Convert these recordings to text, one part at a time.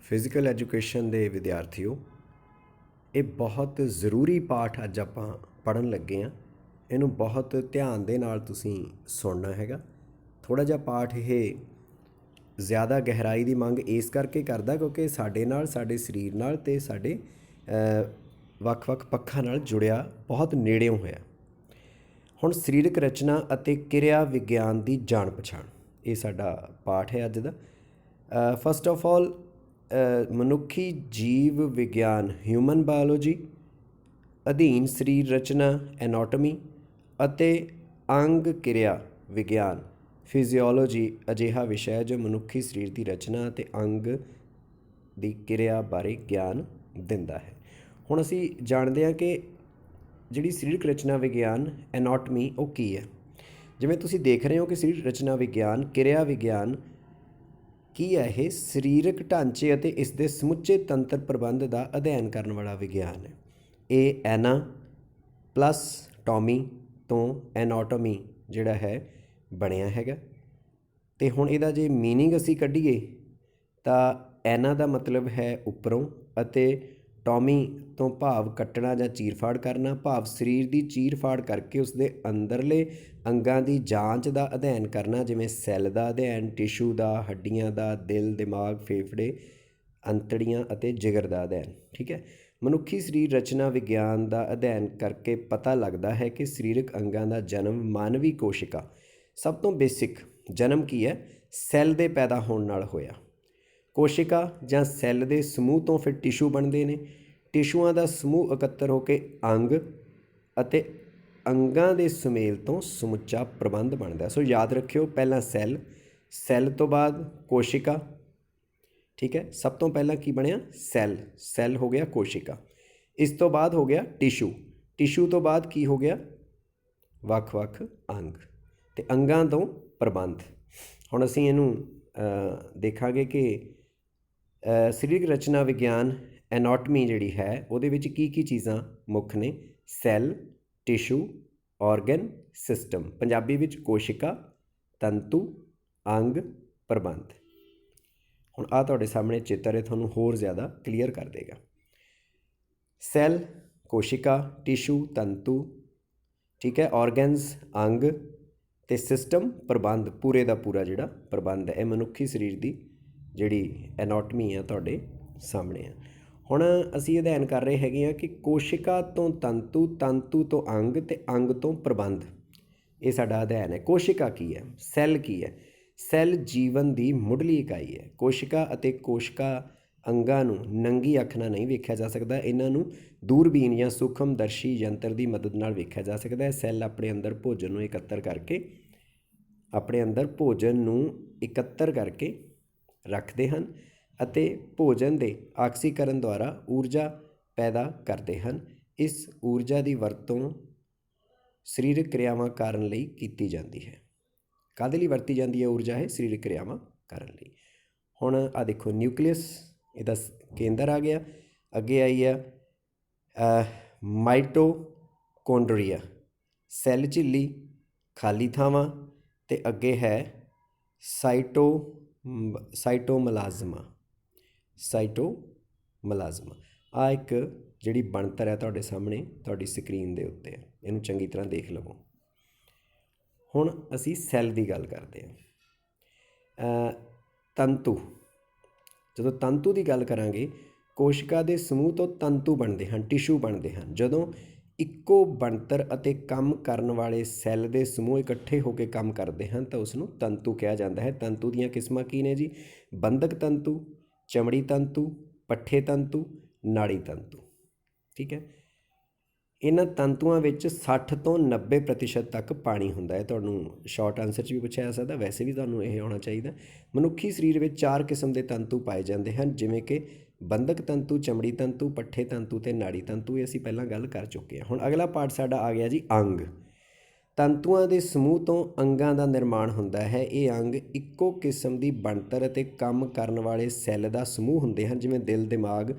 Physical education ਦੇ ਵਿਦਿਆਰਥੀਓ, ਇਹ ਬਹੁਤ ਜ਼ਰੂਰੀ ਪਾਠ ਅੱਜ ਆਪਾਂ ਪੜ੍ਹਨ ਲੱਗੇ ਹਾਂ। ਇਹਨੂੰ ਬਹੁਤ ਧਿਆਨ ਦੇ ਨਾਲ ਤੁਸੀਂ ਸੁਣਨਾ ਹੈਗਾ। ਥੋੜ੍ਹਾ ਜਿਹਾ ਪਾਠ ਇਹ ਜ਼ਿਆਦਾ ਗਹਿਰਾਈ ਦੀ ਮੰਗ ਇਸ ਕਰਕੇ ਕਰਦਾ ਕਿਉਂਕਿ ਸਾਡੇ ਨਾਲ, ਸਾਡੇ ਸਰੀਰ ਨਾਲ ਅਤੇ ਸਾਡੇ ਵੱਖ-ਵੱਖ ਪੱਖਾਂ ਨਾਲ ਜੁੜਿਆ ਬਹੁਤ ਨੇੜਿਓਂ ਹੋਇਆ। ਹੁਣ ਸਰੀਰਕ ਰਚਨਾ ਅਤੇ ਕਿਰਿਆ ਵਿਗਿਆਨ ਦੀ ਜਾਣ ਪਛਾਣ, ਇਹ ਸਾਡਾ ਪਾਠ ਹੈ ਅੱਜ ਦਾ। ਫਸਟ ਆਫ ਆਲ, ਮਨੁੱਖੀ ਜੀਵ ਵਿਗਿਆਨ ਹਿਊਮਨ ਬਾਇਓਲੋਜੀ ਅਧੀਨ ਸਰੀਰ ਰਚਨਾ ਐਨਾਟੋਮੀ ਅਤੇ ਅੰਗ ਕਿਰਿਆ ਵਿਗਿਆਨ ਫਿਜ਼ੀਓਲੋਜੀ ਅਜਿਹਾ ਵਿਸ਼ਾ ਹੈ ਜੋ ਮਨੁੱਖੀ ਸਰੀਰ ਦੀ ਰਚਨਾ ਅਤੇ ਅੰਗ ਦੀ ਕਿਰਿਆ ਬਾਰੇ ਗਿਆਨ ਦਿੰਦਾ ਹੈ। ਹੁਣ ਅਸੀਂ ਜਾਣਦੇ ਹਾਂ ਕਿ ਜਿਹੜੀ ਸਰੀਰਕ ਰਚਨਾ ਵਿਗਿਆਨ ਐਨਾਟੋਮੀ ਉਹ ਕੀ ਹੈ। ਜਿਵੇਂ ਤੁਸੀਂ ਦੇਖ ਰਹੇ ਹੋ ਕਿ ਸਰੀਰਕ ਰਚਨਾ ਵਿਗਿਆਨ ਕਿਰਿਆ ਵਿਗਿਆਨ ਕੀ ਹੈ? ਇਹ ਸਰੀਰਕ ਢਾਂਚੇ ਅਤੇ ਇਸ ਦੇ ਸਮੁੱਚੇ ਤੰਤਰ ਪ੍ਰਬੰਧ ਦਾ ਅਧਿਐਨ ਕਰਨ ਵਾਲਾ ਵਿਗਿਆਨ ਹੈ। ਇਹ ਐਨਾ ਪਲੱਸ ਟੋਮੀ ਤੋਂ ਐਨਾਟੋਮੀ ਜਿਹੜਾ ਹੈ ਬਣਿਆ ਹੈਗਾ। ਅਤੇ ਹੁਣ ਇਹਦਾ ਜੇ ਮੀਨਿੰਗ ਅਸੀਂ ਕੱਢੀਏ ਤਾਂ ਐਨਾ ਦਾ ਮਤਲਬ ਹੈ ਉੱਪਰੋਂ ਅਤੇ ਟੋਮੀ ਤੋਂ ਭਾਵ ਕੱਟਣਾ ਜਾਂ ਚੀਰ-ਫਾੜ ਕਰਨਾ, ਭਾਵ ਸਰੀਰ ਦੀ ਚੀਰ-ਫਾੜ ਕਰਕੇ ਉਸਦੇ ਅੰਦਰਲੇ ਅੰਗਾਂ ਦੀ ਜਾਂਚ ਦਾ ਅਧਿਐਨ ਕਰਨਾ, ਜਿਵੇਂ ਸੈੱਲ ਦਾ ਅਧਿਐਨ, ਟਿਸ਼ੂ ਦਾ, ਹੱਡੀਆਂ ਦਾ, ਦਿਲ, ਦਿਮਾਗ, ਫੇਫੜੇ, ਅੰਤੜੀਆਂ ਅਤੇ ਜਿਗਰ ਦਾ ਅਧਿਐਨ। ਠੀਕ ਹੈ। ਮਨੁੱਖੀ ਸਰੀਰ ਰਚਨਾ ਵਿਗਿਆਨ ਦਾ ਅਧਿਐਨ ਕਰਕੇ ਪਤਾ ਲੱਗਦਾ ਹੈ ਕਿ ਸਰੀਰਕ ਅੰਗਾਂ ਦਾ ਜਨਮ ਮਾਨਵੀ ਕੋਸ਼ਿਕਾ, ਸਭ ਤੋਂ ਬੇਸਿਕ ਜਨਮ ਕੀ ਹੈ? ਸੈੱਲ ਦੇ ਪੈਦਾ ਹੋਣ ਨਾਲ ਹੋਇਆ। ਕੋਸ਼ਿਕਾ ਜਾਂ ਸੈੱਲ ਦੇ ਸਮੂਹ ਤੋਂ ਫਿਰ ਟਿਸ਼ੂ ਬਣਦੇ ਨੇ, ਟਿਸ਼ੂਆਂ ਦਾ ਸਮੂਹ ਇਕੱਤਰ ਹੋ ਕੇ ਅੰਗ ਅਤੇ ਅੰਗਾਂ ਦੇ ਸੁਮੇਲ ਤੋਂ ਸਮੁੱਚਾ ਪ੍ਰਬੰਧ ਬਣਦਾ। ਸੋ ਯਾਦ ਰੱਖਿਓ, ਪਹਿਲਾਂ ਸੈੱਲ, ਸੈੱਲ ਤੋਂ ਬਾਅਦ ਕੋਸ਼ਿਕਾ। ਠੀਕ ਹੈ। ਸਭ ਤੋਂ ਪਹਿਲਾਂ ਕੀ ਬਣਿਆ? ਸੈੱਲ, ਸੈੱਲ ਹੋ ਗਿਆ ਕੋਸ਼ਿਕਾ। ਇਸ ਤੋਂ ਬਾਅਦ ਹੋ ਗਿਆ ਟਿਸ਼ੂ, ਟਿਸ਼ੂ ਤੋਂ ਬਾਅਦ ਕੀ ਹੋ ਗਿਆ? ਵੱਖ-ਵੱਖ ਅੰਗ ਅਤੇ ਅੰਗਾਂ ਤੋਂ ਪ੍ਰਬੰਧ। ਹੁਣ ਅਸੀਂ ਇਹਨੂੰ ਦੇਖਾਂਗੇ ਕਿ ਸਰੀਰਕ ਰਚਨਾ ਵਿਗਿਆਨ ਐਨਾਟੋਮੀ ਜਿਹੜੀ ਹੈ ਉਹਦੇ ਵਿੱਚ ਕੀ ਕੀ ਚੀਜ਼ਾਂ ਮੁੱਖ ਨੇ? Cell, tissue, Oregon, system, Punjabi ਵਿੱਚ ਕੋਸ਼ਿਕਾ, ਤੰਤੂ, ਅੰਗ, ਪ੍ਰਬੰਧ। ਹੁਣ ਆਹ ਤੁਹਾਡੇ ਸਾਹਮਣੇ ਚਿੱਤਰ ਹੈ, ਤੁਹਾਨੂੰ ਹੋਰ ਜ਼ਿਆਦਾ ਕਲੀਅਰ ਕਰ ਦੇਗਾ। ਸੈੱਲ, ਕੋਸ਼ਿਕਾ, ਟਿਸ਼ੂ, ਤੰਤੂ, ਠੀਕ ਹੈ, ਔਰਗਨਸ, ਅੰਗ ਅਤੇ ਸਿਸਟਮ, ਪ੍ਰਬੰਧ, ਪੂਰੇ ਦਾ ਪੂਰਾ ਜਿਹੜਾ ਪ੍ਰਬੰਧ ਹੈ। ਇਹ ਮਨੁੱਖੀ ਸਰੀਰ ਦੀ ਜਿਹੜੀ ਐਨਾਟੋਮੀ ਆ ਤੁਹਾਡੇ ਸਾਹਮਣੇ ਆ। ਹੁਣ ਅਸੀਂ ਅਧਿਐਨ ਕਰ ਰਹੇ ਹੈਗੇ ਹਾਂ ਕਿ ਕੋਸ਼ਿਕਾ ਤੋਂ ਤੰਤੂ, ਤੰਤੂ ਤੋਂ ਅੰਗ ਅਤੇ ਅੰਗ ਤੋਂ ਪ੍ਰਬੰਧ। ਇਹ ਸਾਡਾ ਅਧਿਐਨ ਹੈ। ਕੋਸ਼ਿਕਾ ਕੀ ਹੈ? ਸੈੱਲ ਕੀ ਹੈ? ਸੈੱਲ ਜੀਵਨ ਦੀ ਮੁੱਢਲੀ ਇਕਾਈ ਹੈ। ਕੋਸ਼ਿਕਾ ਅਤੇ ਕੋਸ਼ਿਕਾ ਅੰਗਾਂ ਨੂੰ ਨੰਗੀ ਅੱਖ ਨਾਲ ਨਹੀਂ ਵੇਖਿਆ ਜਾ ਸਕਦਾ, ਇਹਨਾਂ ਨੂੰ ਦੂਰਬੀਨ ਜਾਂ ਸੂਖਮਦਰਸ਼ੀ ਯੰਤਰ ਦੀ ਮਦਦ ਨਾਲ ਵੇਖਿਆ ਜਾ ਸਕਦਾ ਹੈ। ਸੈੱਲ ਆਪਣੇ ਅੰਦਰ ਭੋਜਨ ਨੂੰ ਇਕੱਤਰ ਕਰਕੇ ਰੱਖਦੇ ਹਨ ਅਤੇ ਭੋਜਨ ਦੇ ਆਕਸੀਕਰਨ ਦੁਆਰਾ ਊਰਜਾ ਪੈਦਾ ਕਰਦੇ ਹਨ। ਇਸ ਊਰਜਾ ਦੀ ਵਰਤੋਂ ਸਰੀਰਕ ਕਿਰਿਆਵਾਂ ਕਰਨ ਲਈ ਕੀਤੀ ਜਾਂਦੀ ਹੈ। ਕਾਹਦੇ ਲਈ ਵਰਤੀ ਜਾਂਦੀ ਹੈ ਊਰਜਾ? ਇਹ ਸਰੀਰਕ ਕਿਰਿਆਵਾਂ ਕਰਨ ਲਈ। ਹੁਣ ਆਹ ਦੇਖੋ, ਨਿਊਕਲੀਅਸ ਇਹਦਾ ਕੇਂਦਰ ਆ ਗਿਆ। ਅੱਗੇ ਆਈ ਆ ਮਾਈਟੋਕੌਂਡਰੀਆ, ਸੈੱਲ ਝਿੱਲੀ, ਖਾਲੀ ਥਾਵਾਂ, ਅਤੇ ਅੱਗੇ ਹੈ ਸਾਈਟੋਮਲਾਜ਼ਮਾ। ਆਹ ਇੱਕ ਜਿਹੜੀ ਬਣਤਰ ਹੈ ਤੁਹਾਡੇ ਸਾਹਮਣੇ, ਤੁਹਾਡੀ ਸਕਰੀਨ ਦੇ ਉੱਤੇ ਹੈ, ਇਹਨੂੰ ਚੰਗੀ ਤਰ੍ਹਾਂ ਦੇਖ ਲਵੋ। ਹੁਣ ਅਸੀਂ ਸੈੱਲ ਦੀ ਗੱਲ ਕਰਦੇ ਹਾਂ। ਤੰਤੂ, ਜਦੋਂ ਤੰਤੂ ਦੀ ਗੱਲ ਕਰਾਂਗੇ, ਕੋਸ਼ਿਕਾ ਦੇ ਸਮੂਹ ਤੋਂ ਤੰਤੂ ਬਣਦੇ ਹਨ, ਟਿਸ਼ੂ ਬਣਦੇ ਹਨ। ਜਦੋਂ ਇੱਕੋ ਬਣਤਰ ਅਤੇ ਕੰਮ ਕਰਨ ਵਾਲੇ ਸੈੱਲ ਦੇ ਸਮੂਹ ਇਕੱਠੇ ਹੋ ਕੇ ਕੰਮ ਕਰਦੇ ਹਨ ਤਾਂ ਉਸ ਨੂੰ ਤੰਤੂ ਕਿਹਾ ਜਾਂਦਾ ਹੈ। ਤੰਤੂ ਦੀਆਂ ਕਿਸਮਾਂ ਕੀ ਨੇ ਜੀ? ਬੰਧਕ ਤੰਤੂ, ਚਮੜੀ ਤੰਤੂ, ਪੱਠੇ ਤੰਤੂ, ਨਾੜੀ ਤੰਤੂ। ਠੀਕ ਹੈ। ਇਹਨਾਂ ਤੰਤੂਆਂ ਵਿੱਚ 60 ਤੋਂ 90% ਤੱਕ ਪਾਣੀ ਹੁੰਦਾ ਹੈ। ਤੁਹਾਨੂੰ ਸ਼ਾਰਟ ਆਨਸਰ 'ਚ ਵੀ ਪੁੱਛਿਆ ਜਾ ਸਕਦਾ, ਵੈਸੇ ਵੀ ਤੁਹਾਨੂੰ ਇਹ ਆਉਣਾ ਚਾਹੀਦਾ। ਮਨੁੱਖੀ ਸਰੀਰ ਵਿੱਚ 4 ਕਿਸਮ ਦੇ ਤੰਤੂ ਪਾਏ ਜਾਂਦੇ ਹਨ, ਜਿਵੇਂ ਕਿ ਬੰਧਕ ਤੰਤੂ, ਚਮੜੀ ਤੰਤੂ, ਪੱਠੇ ਤੰਤੂ ਅਤੇ ਨਾੜੀ ਤੰਤੂ। ਇਹ ਅਸੀਂ ਪਹਿਲਾਂ ਗੱਲ ਕਰ ਚੁੱਕੇ ਹਾਂ। ਹੁਣ ਅਗਲਾ ਪਾਰਟ ਸਾਡਾ ਆ ਗਿਆ ਜੀ ਅੰਗ। ਤੰਤੂਆਂ ਦੇ ਸਮੂਹ ਤੋਂ ਅੰਗਾਂ ਦਾ ਨਿਰਮਾਣ ਹੁੰਦਾ ਹੈ। ਇਹ ਅੰਗ ਇੱਕੋ ਕਿਸਮ ਦੀ ਬਣਤਰ ਅਤੇ ਕੰਮ ਕਰਨ ਵਾਲੇ ਸੈੱਲ ਦਾ ਸਮੂਹ ਹੁੰਦੇ ਹਨ, ਜਿਵੇਂ ਦਿਲ, ਦਿਮਾਗ,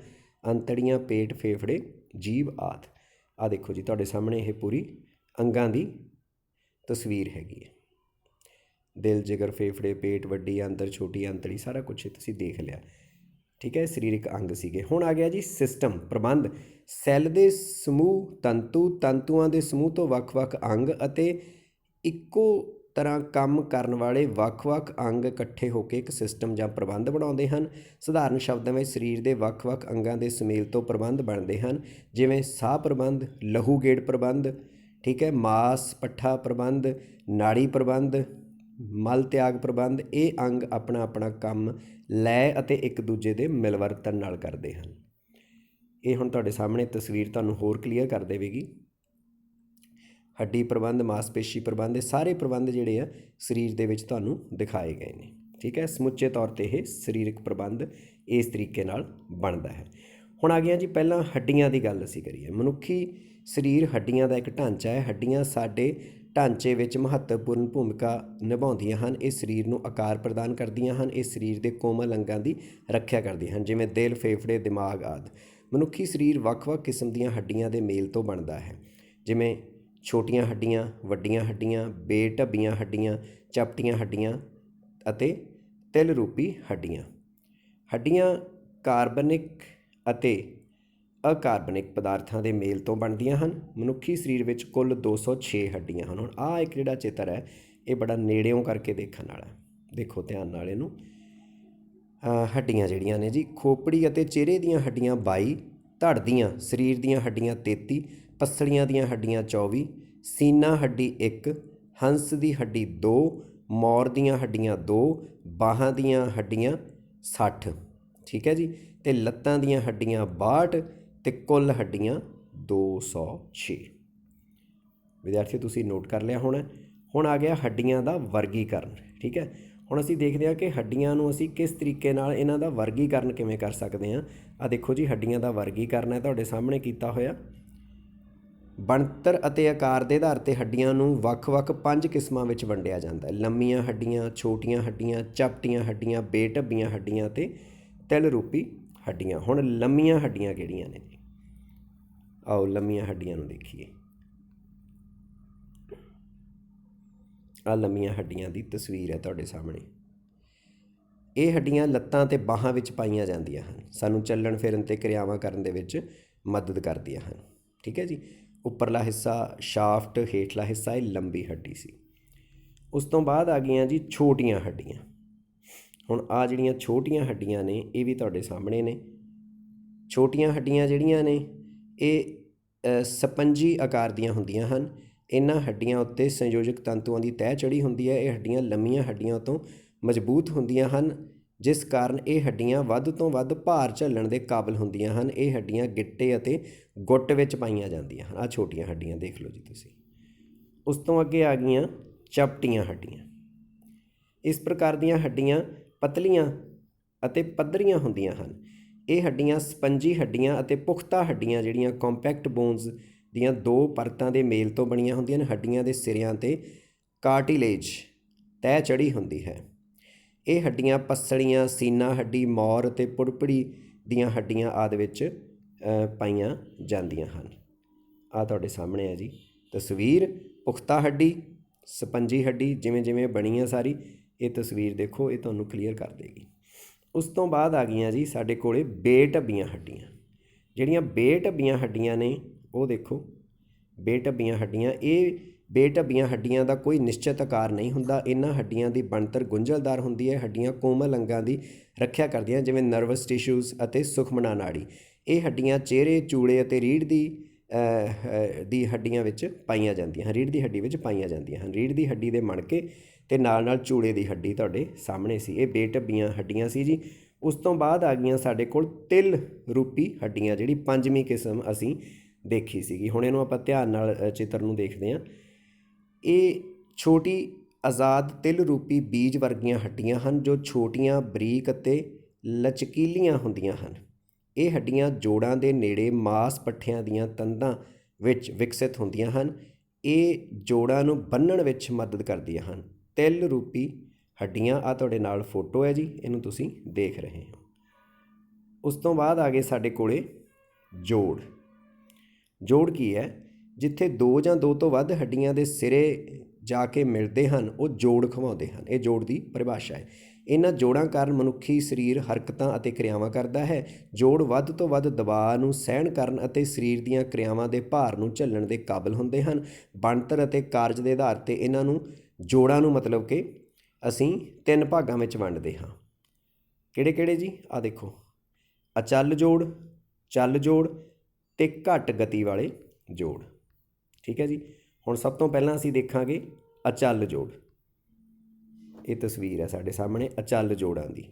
ਅੰਤੜੀਆਂ, ਪੇਟ, ਫੇਫੜੇ, ਜੀਭ ਆਦਿ। ਆਹ ਦੇਖੋ ਜੀ, ਤੁਹਾਡੇ ਸਾਹਮਣੇ ਇਹ ਪੂਰੀ ਅੰਗਾਂ ਦੀ ਤਸਵੀਰ ਹੈਗੀ ਹੈ। ਦਿਲ, ਜਿਗਰ, ਫੇਫੜੇ, ਪੇਟ, ਵੱਡੀ ਅੰਤੜ, ਛੋਟੀ ਅੰਤੜੀ, ਸਾਰਾ ਕੁਛ ਤੁਸੀਂ ਦੇਖ ਲਿਆ। ठीक है, ਸਰੀਰਕ ਅੰਗ ਸੀਗੇ। ਹੁਣ ਆ ਗਿਆ ਜੀ ਸਿਸਟਮ ਪ੍ਰਬੰਧ। ਸੈੱਲ ਦੇ ਸਮੂਹ ਤੰਤੂ, ਤੰਤੂਆਂ ਦੇ ਸਮੂਹ ਤੋਂ ਵੱਖ-ਵੱਖ ਅੰਗ ਅਤੇ ਇੱਕੋ ਤਰ੍ਹਾਂ ਕੰਮ ਕਰਨ ਵਾਲੇ ਵੱਖ-ਵੱਖ ਅੰਗ ਇਕੱਠੇ ਹੋ ਕੇ ਇੱਕ ਸਿਸਟਮ ਜਾਂ ਪ੍ਰਬੰਧ ਬਣਾਉਂਦੇ ਹਨ। ਸਧਾਰਨ ਸ਼ਬਦਾਂ ਵਿੱਚ ਸਰੀਰ ਦੇ ਵੱਖ-ਵੱਖ ਅੰਗਾਂ ਦੇ ਸੁਮੇਲ ਤੋਂ ਪ੍ਰਬੰਧ ਬਣਦੇ ਹਨ, ਜਿਵੇਂ ਸਾਹ ਪ੍ਰਬੰਧ, ਲਹੂ ਗੇੜ ਪ੍ਰਬੰਧ, ਠੀਕ ਹੈ, ਮਾਸ ਪੱਠਾ ਪ੍ਰਬੰਧ, ਨਾੜੀ ਪ੍ਰਬੰਧ, ਮਲ ਤਿਆਗ ਪ੍ਰਬੰਧ। ਇਹ ਅੰਗ ਆਪਣਾ ਆਪਣਾ ਕੰਮ ਲੈ ਅਤੇ ਇੱਕ ਦੂਜੇ ਦੇ ਮਿਲਵਰਤਨ ਨਾਲ ਕਰਦੇ ਹਨ। ਇਹ ਹੁਣ ਤੁਹਾਡੇ ਸਾਹਮਣੇ ਤਸਵੀਰ ਤੁਹਾਨੂੰ ਹੋਰ ਕਲੀਅਰ ਕਰ ਦੇਵੇਗੀ। ਹੱਡੀ ਪ੍ਰਬੰਧ, ਮਾਸਪੇਸ਼ੀ ਪ੍ਰਬੰਧ, ਇਹ ਸਾਰੇ ਪ੍ਰਬੰਧ ਜਿਹੜੇ ਆ ਸਰੀਰ ਦੇ ਵਿੱਚ ਤੁਹਾਨੂੰ ਦਿਖਾਏ ਗਏ ਨੇ। ਠੀਕ ਹੈ, ਸਮੁੱਚੇ ਤੌਰ 'ਤੇ ਇਹ ਸਰੀਰਕ ਪ੍ਰਬੰਧ ਇਸ ਤਰੀਕੇ ਨਾਲ ਬਣਦਾ ਹੈ। ਹੁਣ ਆ ਗਿਆ ਜੀ ਪਹਿਲਾਂ ਹੱਡੀਆਂ ਦੀ ਗੱਲ ਅਸੀਂ ਕਰੀਏ। ਮਨੁੱਖੀ ਸਰੀਰ ਹੱਡੀਆਂ ਦਾ ਇੱਕ ਢਾਂਚਾ ਹੈ। ਹੱਡੀਆਂ ਸਾਡੇ ਢਾਂਚੇ ਵਿੱਚ ਮਹੱਤਵਪੂਰਨ ਭੂਮਿਕਾ ਨਿਭਾਉਂਦੀਆਂ ਹਨ। ਇਹ ਸਰੀਰ ਨੂੰ ਆਕਾਰ ਪ੍ਰਦਾਨ ਕਰਦੀਆਂ ਹਨ। ਇਹ ਸਰੀਰ ਦੇ ਕੋਮਲ ਅੰਗਾਂ ਦੀ ਰੱਖਿਆ ਕਰਦੀਆਂ ਹਨ, ਜਿਵੇਂ ਦਿਲ, ਫੇਫੜੇ, ਦਿਮਾਗ ਆਦਿ। ਮਨੁੱਖੀ ਸਰੀਰ ਵੱਖ-ਵੱਖ ਕਿਸਮ ਦੀਆਂ ਹੱਡੀਆਂ ਦੇ ਮੇਲ ਤੋਂ ਬਣਦਾ ਹੈ, ਜਿਵੇਂ ਛੋਟੀਆਂ ਹੱਡੀਆਂ, ਵੱਡੀਆਂ ਹੱਡੀਆਂ, ਬੇਢੱਬੀਆਂ ਹੱਡੀਆਂ, ਚਪਟੀਆਂ ਹੱਡੀਆਂ ਅਤੇ ਤਿਲ ਰੂਪੀ ਹੱਡੀਆਂ। ਹੱਡੀਆਂ ਕਾਰਬਨਿਕ ਅਤੇ ਅਕਾਰਬਨਿਕ ਪਦਾਰਥਾਂ ਦੇ ਮੇਲ ਤੋਂ ਬਣਦੀਆਂ ਹਨ। ਮਨੁੱਖੀ ਸਰੀਰ ਵਿੱਚ ਕੁੱਲ 206 ਹੱਡੀਆਂ ਹਨ। ਹੁਣ ਆਹ ਇੱਕ ਜਿਹੜਾ ਚਿੱਤਰ ਹੈ ਇਹ ਬੜਾ ਨੇੜਿਓਂ ਕਰਕੇ ਦੇਖਣ ਵਾਲਾ, ਦੇਖੋ ਧਿਆਨ ਨਾਲ ਇਹਨੂੰ। ਹੱਡੀਆਂ ਜਿਹੜੀਆਂ ਨੇ ਜੀ, ਖੋਪੜੀ ਅਤੇ ਚਿਹਰੇ ਦੀਆਂ ਹੱਡੀਆਂ 22, ਧੜ ਦੀਆਂ ਸਰੀਰ ਦੀਆਂ ਹੱਡੀਆਂ 33, ਪਸਲੀਆਂ ਦੀਆਂ ਹੱਡੀਆਂ 24, ਸੀਨਾ ਹੱਡੀ 1, ਹੰਸ ਦੀ ਹੱਡੀ 2, ਮੋਰ ਦੀਆਂ ਹੱਡੀਆਂ 2, ਬਾਹਾਂ ਦੀਆਂ ਹੱਡੀਆਂ 60, ਠੀਕ ਹੈ ਜੀ, ਅਤੇ ਲੱਤਾਂ ਦੀਆਂ ਹੱਡੀਆਂ 62 ਅਤੇ ਕੁੱਲ ਹੱਡੀਆਂ 206। ਵਿਦਿਆਰਥੀਓ ਤੁਸੀਂ ਨੋਟ ਕਰ ਲਿਆ ਹੋਣਾ। ਹੁਣ ਆ ਗਿਆ ਹੱਡੀਆਂ ਦਾ ਵਰਗੀਕਰਨ। ਠੀਕ ਹੈ, ਹੁਣ ਅਸੀਂ ਦੇਖਦੇ ਹਾਂ ਕਿ ਹੱਡੀਆਂ ਨੂੰ ਅਸੀਂ ਕਿਸ ਤਰੀਕੇ ਨਾਲ ਇਹਨਾਂ ਦਾ ਵਰਗੀਕਰਨ ਕਿਵੇਂ ਕਰ ਸਕਦੇ ਹਾਂ। ਆਹ ਦੇਖੋ ਜੀ, ਹੱਡੀਆਂ ਦਾ ਵਰਗੀਕਰਨ ਹੈ ਤੁਹਾਡੇ ਸਾਹਮਣੇ ਕੀਤਾ ਹੋਇਆ। ਬਣਤਰ ਅਤੇ ਆਕਾਰ ਦੇ ਆਧਾਰ 'ਤੇ ਹੱਡੀਆਂ ਨੂੰ ਵੱਖ-ਵੱਖ 5 ਕਿਸਮਾਂ ਵਿੱਚ ਵੰਡਿਆ ਜਾਂਦਾ ਹੈ। ਲੰਮੀਆਂ ਹੱਡੀਆਂ, ਛੋਟੀਆਂ ਹੱਡੀਆਂ, ਚਪਟੀਆਂ ਹੱਡੀਆਂ, ਬੇਢੱਬੀਆਂ ਹੱਡੀਆਂ ਅਤੇ ਤਿਲ ਰੂਪੀ ਹੱਡੀਆਂ। ਹੁਣ ਲੰਮੀਆਂ ਹੱਡੀਆਂ ਕਿਹੜੀਆਂ ਨੇ? ਆਓ ਲੰਮੀਆਂ ਹੱਡੀਆਂ ਨੂੰ ਦੇਖੀਏ। ਆਹ ਲੰਮੀਆਂ ਹੱਡੀਆਂ ਦੀ ਤਸਵੀਰ ਹੈ ਤੁਹਾਡੇ ਸਾਹਮਣੇ। ਇਹ ਹੱਡੀਆਂ ਲੱਤਾਂ ਅਤੇ ਬਾਹਾਂ ਵਿੱਚ ਪਾਈਆਂ ਜਾਂਦੀਆਂ ਹਨ। ਸਾਨੂੰ ਚੱਲਣ ਫਿਰਨ ਅਤੇ ਕਿਰਿਆਵਾਂ ਕਰਨ ਦੇ ਵਿੱਚ ਮਦਦ ਕਰਦੀਆਂ ਹਨ। ਠੀਕ ਹੈ ਜੀ, ਉੱਪਰਲਾ ਹਿੱਸਾ ਸ਼ਾਫਟ, ਹੇਠਲਾ ਹਿੱਸਾ ਇਹ ਲੰਬੀ ਹੱਡੀ ਸੀ। ਉਸ ਤੋਂ ਬਾਅਦ ਆ ਗਈਆਂ ਜੀ ਛੋਟੀਆਂ ਹੱਡੀਆਂ। ਹੁਣ ਆਹ ਜਿਹੜੀਆਂ ਛੋਟੀਆਂ ਹੱਡੀਆਂ ਨੇ ਇਹ ਵੀ ਤੁਹਾਡੇ ਸਾਹਮਣੇ ਨੇ। ਛੋਟੀਆਂ ਹੱਡੀਆਂ ਜਿਹੜੀਆਂ ਨੇ ਇਹ ਸਪੰਜੀ ਆਕਾਰ ਦੀਆਂ ਹੁੰਦੀਆਂ ਹਨ। ਇਹਨਾਂ ਹੱਡੀਆਂ ਉੱਤੇ ਸੰਯੋਜਕ ਤੰਤੂਆਂ ਦੀ ਤਹਿ ਚੜ੍ਹੀ ਹੁੰਦੀ ਹੈ। ਇਹ ਹੱਡੀਆਂ ਲੰਮੀਆਂ ਹੱਡੀਆਂ ਤੋਂ ਮਜ਼ਬੂਤ ਹੁੰਦੀਆਂ ਹਨ, ਜਿਸ ਕਾਰਨ ਇਹ ਹੱਡੀਆਂ ਵੱਧ ਤੋਂ ਵੱਧ ਭਾਰ ਝੱਲਣ ਦੇ ਕਾਬਲ ਹੁੰਦੀਆਂ ਹਨ। ਇਹ ਹੱਡੀਆਂ ਗਿੱਟੇ ਅਤੇ ਗੁੱਟ ਵਿੱਚ ਪਾਈਆਂ ਜਾਂਦੀਆਂ ਹਨ। ਆਹ ਛੋਟੀਆਂ ਹੱਡੀਆਂ ਦੇਖ ਲਓ ਜੀ ਤੁਸੀਂ। ਉਸ ਤੋਂ ਅੱਗੇ ਆ ਗਈਆਂ ਚਪਟੀਆਂ ਹੱਡੀਆਂ। ਇਸ ਪ੍ਰਕਾਰ ਦੀਆਂ ਹੱਡੀਆਂ ਪਤਲੀਆਂ ਅਤੇ ਪੱਧਰੀਆਂ ਹੁੰਦੀਆਂ ਹਨ। ਇਹ ਹੱਡੀਆਂ ਸਪੰਜੀ ਹੱਡੀਆਂ ਅਤੇ ਪੁਖਤਾ ਹੱਡੀਆਂ ਜਿਹੜੀਆਂ ਕੰਪੈਕਟ ਬੋਨਸ ਦੀਆਂ 2 ਪਰਤਾਂ ਦੇ ਮੇਲ ਤੋਂ ਬਣੀਆਂ ਹੁੰਦੀਆਂ ਹਨ। ਹੱਡੀਆਂ ਦੇ ਸਿਰਿਆਂ 'ਤੇ ਕਾਰਟਿਲੇਜ ਤਹਿ ਚੜ੍ਹੀ ਹੁੰਦੀ ਹੈ। ਇਹ ਹੱਡੀਆਂ ਪਸਲੀਆਂ, ਸੀਨਾ ਹੱਡੀ, ਮੋਰ ਅਤੇ ਪੁੜਪੜੀ ਦੀਆਂ ਹੱਡੀਆਂ ਆਦਿ ਵਿੱਚ ਪਾਈਆਂ ਜਾਂਦੀਆਂ ਹਨ। ਆਹ ਤੁਹਾਡੇ ਸਾਹਮਣੇ ਹੈ ਜੀ ਤਸਵੀਰ। ਪੁਖਤਾ ਹੱਡੀ, ਸਪੰਜੀ ਹੱਡੀ ਜਿਵੇਂ ਜਿਵੇਂ ਬਣੀ ਆ ਸਾਰੀ ਇਹ ਤਸਵੀਰ ਦੇਖੋ, ਇਹ ਤੁਹਾਨੂੰ ਕਲੀਅਰ ਕਰ ਦੇਗੀ। ਉਸ ਤੋਂ ਬਾਅਦ ਆ ਗਈਆਂ ਜੀ ਸਾਡੇ ਕੋਲੇ ਬੇਢੱਬੀਆਂ ਹੱਡੀਆਂ। ਜਿਹੜੀਆਂ ਬੇਢੱਬੀਆਂ ਹੱਡੀਆਂ ਨੇ ਉਹ ਦੇਖੋ, ਬੇਢੱਬੀਆਂ ਹੱਡੀਆਂ। ਇਹ ਬੇਢੱਬੀਆਂ ਹੱਡੀਆਂ ਦਾ ਕੋਈ ਨਿਸ਼ਚਿਤ ਆਕਾਰ ਨਹੀਂ ਹੁੰਦਾ। ਇਹਨਾਂ ਹੱਡੀਆਂ ਦੀ ਬਣਤਰ ਗੁੰਝਲਦਾਰ ਹੁੰਦੀ ਹੈ। ਹੱਡੀਆਂ ਕੋਮਲ ਅੰਗਾਂ ਦੀ ਰੱਖਿਆ ਕਰਦੀਆਂ, ਜਿਵੇਂ ਨਰਵਸ ਟਿਸ਼ੂਜ਼ ਅਤੇ ਸੁਖਮਣਾ ਨਾੜੀ। ਇਹ ਹੱਡੀਆਂ ਚਿਹਰੇ, ਚੂਲੇ ਅਤੇ ਰੀੜ੍ਹ ਦੀ ਹੱਡੀਆਂ ਵਿੱਚ ਪਾਈਆਂ ਜਾਂਦੀਆਂ ਹਨ। ਰੀੜ੍ਹ ਦੀ ਹੱਡੀ ਵਿੱਚ ਪਾਈਆਂ ਜਾਂਦੀਆਂ ਹਨ। ਰੀੜ੍ਹ ਦੀ ਹੱਡੀ ਦੇ ਮਣਕੇ ਅਤੇ ਨਾਲ ਨਾਲ ਚੂਲੇ ਦੀ ਹੱਡੀ ਤੁਹਾਡੇ ਸਾਹਮਣੇ ਸੀ। ਇਹ ਬੇਢੱਬੀਆਂ ਹੱਡੀਆਂ ਸੀ ਜੀ। ਉਸ ਤੋਂ ਬਾਅਦ ਆ ਗਈਆਂ ਸਾਡੇ ਕੋਲ ਤਿਲ ਰੂਪੀ ਹੱਡੀਆਂ, ਜਿਹੜੀ 5ਵੀਂ ਕਿਸਮ ਅਸੀਂ ਦੇਖੀ ਸੀਗੀ। ਹੁਣ ਇਹਨੂੰ ਆਪਾਂ ਧਿਆਨ ਨਾਲ ਚਿੱਤਰ ਨੂੰ ਦੇਖਦੇ ਹਾਂ। ਇਹ ਛੋਟੀ ਆਜ਼ਾਦ ਤਿਲ ਰੂਪੀ ਬੀਜ ਵਰਗੀਆਂ ਹੱਡੀਆਂ ਹਨ, ਜੋ ਛੋਟੀਆਂ, ਬਰੀਕ ਅਤੇ ਲਚਕੀਲੀਆਂ ਹੁੰਦੀਆਂ ਹਨ। ਇਹ ਹੱਡੀਆਂ ਜੋੜਾਂ ਦੇ ਨੇੜੇ ਮਾਸ ਪੱਠਿਆਂ ਦੀਆਂ ਤੰਦਾਂ ਵਿੱਚ ਵਿਕਸਿਤ ਹੁੰਦੀਆਂ ਹਨ। ਇਹ ਜੋੜਾਂ ਨੂੰ ਬੰਨ੍ਹਣ ਵਿੱਚ ਮਦਦ ਕਰਦੀਆਂ ਹਨ। ਤਿਲ ਰੂਪੀ ਹੱਡੀਆਂ, ਆਹ ਤੁਹਾਡੇ ਨਾਲ ਫੋਟੋ ਹੈ ਜੀ, ਇਹਨੂੰ ਤੁਸੀਂ ਦੇਖ ਰਹੇ ਹੋ। ਉਸ ਤੋਂ ਬਾਅਦ ਆ ਗਏ ਸਾਡੇ ਕੋਲੇ ਜੋੜ। ਜੋੜ ਕੀ ਹੈ? ਜਿੱਥੇ 2 ਜਾਂ 2 ਤੋਂ ਵੱਧ ਹੱਡੀਆਂ ਦੇ ਸਿਰੇ ਜਾ ਕੇ ਮਿਲਦੇ ਹਨ ਉਹ ਜੋੜ ਖਵਾਉਂਦੇ ਹਨ। ਇਹ ਜੋੜ ਦੀ ਪਰਿਭਾਸ਼ਾ ਹੈ। ਇਹਨਾਂ ਜੋੜਾਂ ਕਾਰਨ ਮਨੁੱਖੀ ਸਰੀਰ ਹਰਕਤਾਂ ਅਤੇ ਕਿਰਿਆਵਾਂ ਕਰਦਾ ਹੈ। ਜੋੜ ਵੱਧ ਤੋਂ ਵੱਧ ਦਬਾਅ ਨੂੰ ਸਹਿਣ ਕਰਨ ਅਤੇ ਸਰੀਰ ਦੀਆਂ ਕਿਰਿਆਵਾਂ ਦੇ ਭਾਰ ਨੂੰ ਝੱਲਣ ਦੇ ਕਾਬਲ ਹੁੰਦੇ ਹਨ। ਬਣਤਰ ਅਤੇ ਕਾਰਜ ਦੇ ਆਧਾਰ 'ਤੇ ਇਹਨਾਂ ਨੂੰ ਜੋੜਾਂ ਨੂੰ ਮਤਲਬ ਕਿ ਅਸੀਂ 3 ਭਾਗਾਂ ਵਿੱਚ ਵੰਡਦੇ ਹਾਂ। ਕਿਹੜੇ ਕਿਹੜੇ ਜੀ? ਆ ਦੇਖੋ, ਅਚਲ ਜੋੜ, ਚੱਲ ਜੋੜ ਅਤੇ ਘੱਟ ਗਤੀ ਵਾਲੇ ਜੋੜ। ਠੀਕ ਹੈ ਜੀ। ਹੁਣ ਸਭ ਤੋਂ ਪਹਿਲਾਂ ਅਸੀਂ ਦੇਖਾਂਗੇ ਅਚਲ ਜੋੜ। ਇਹ ਤਸਵੀਰ ਹੈ ਸਾਡੇ ਸਾਹਮਣੇ ਅਚਲ ਜੋੜਾਂ ਦੀ।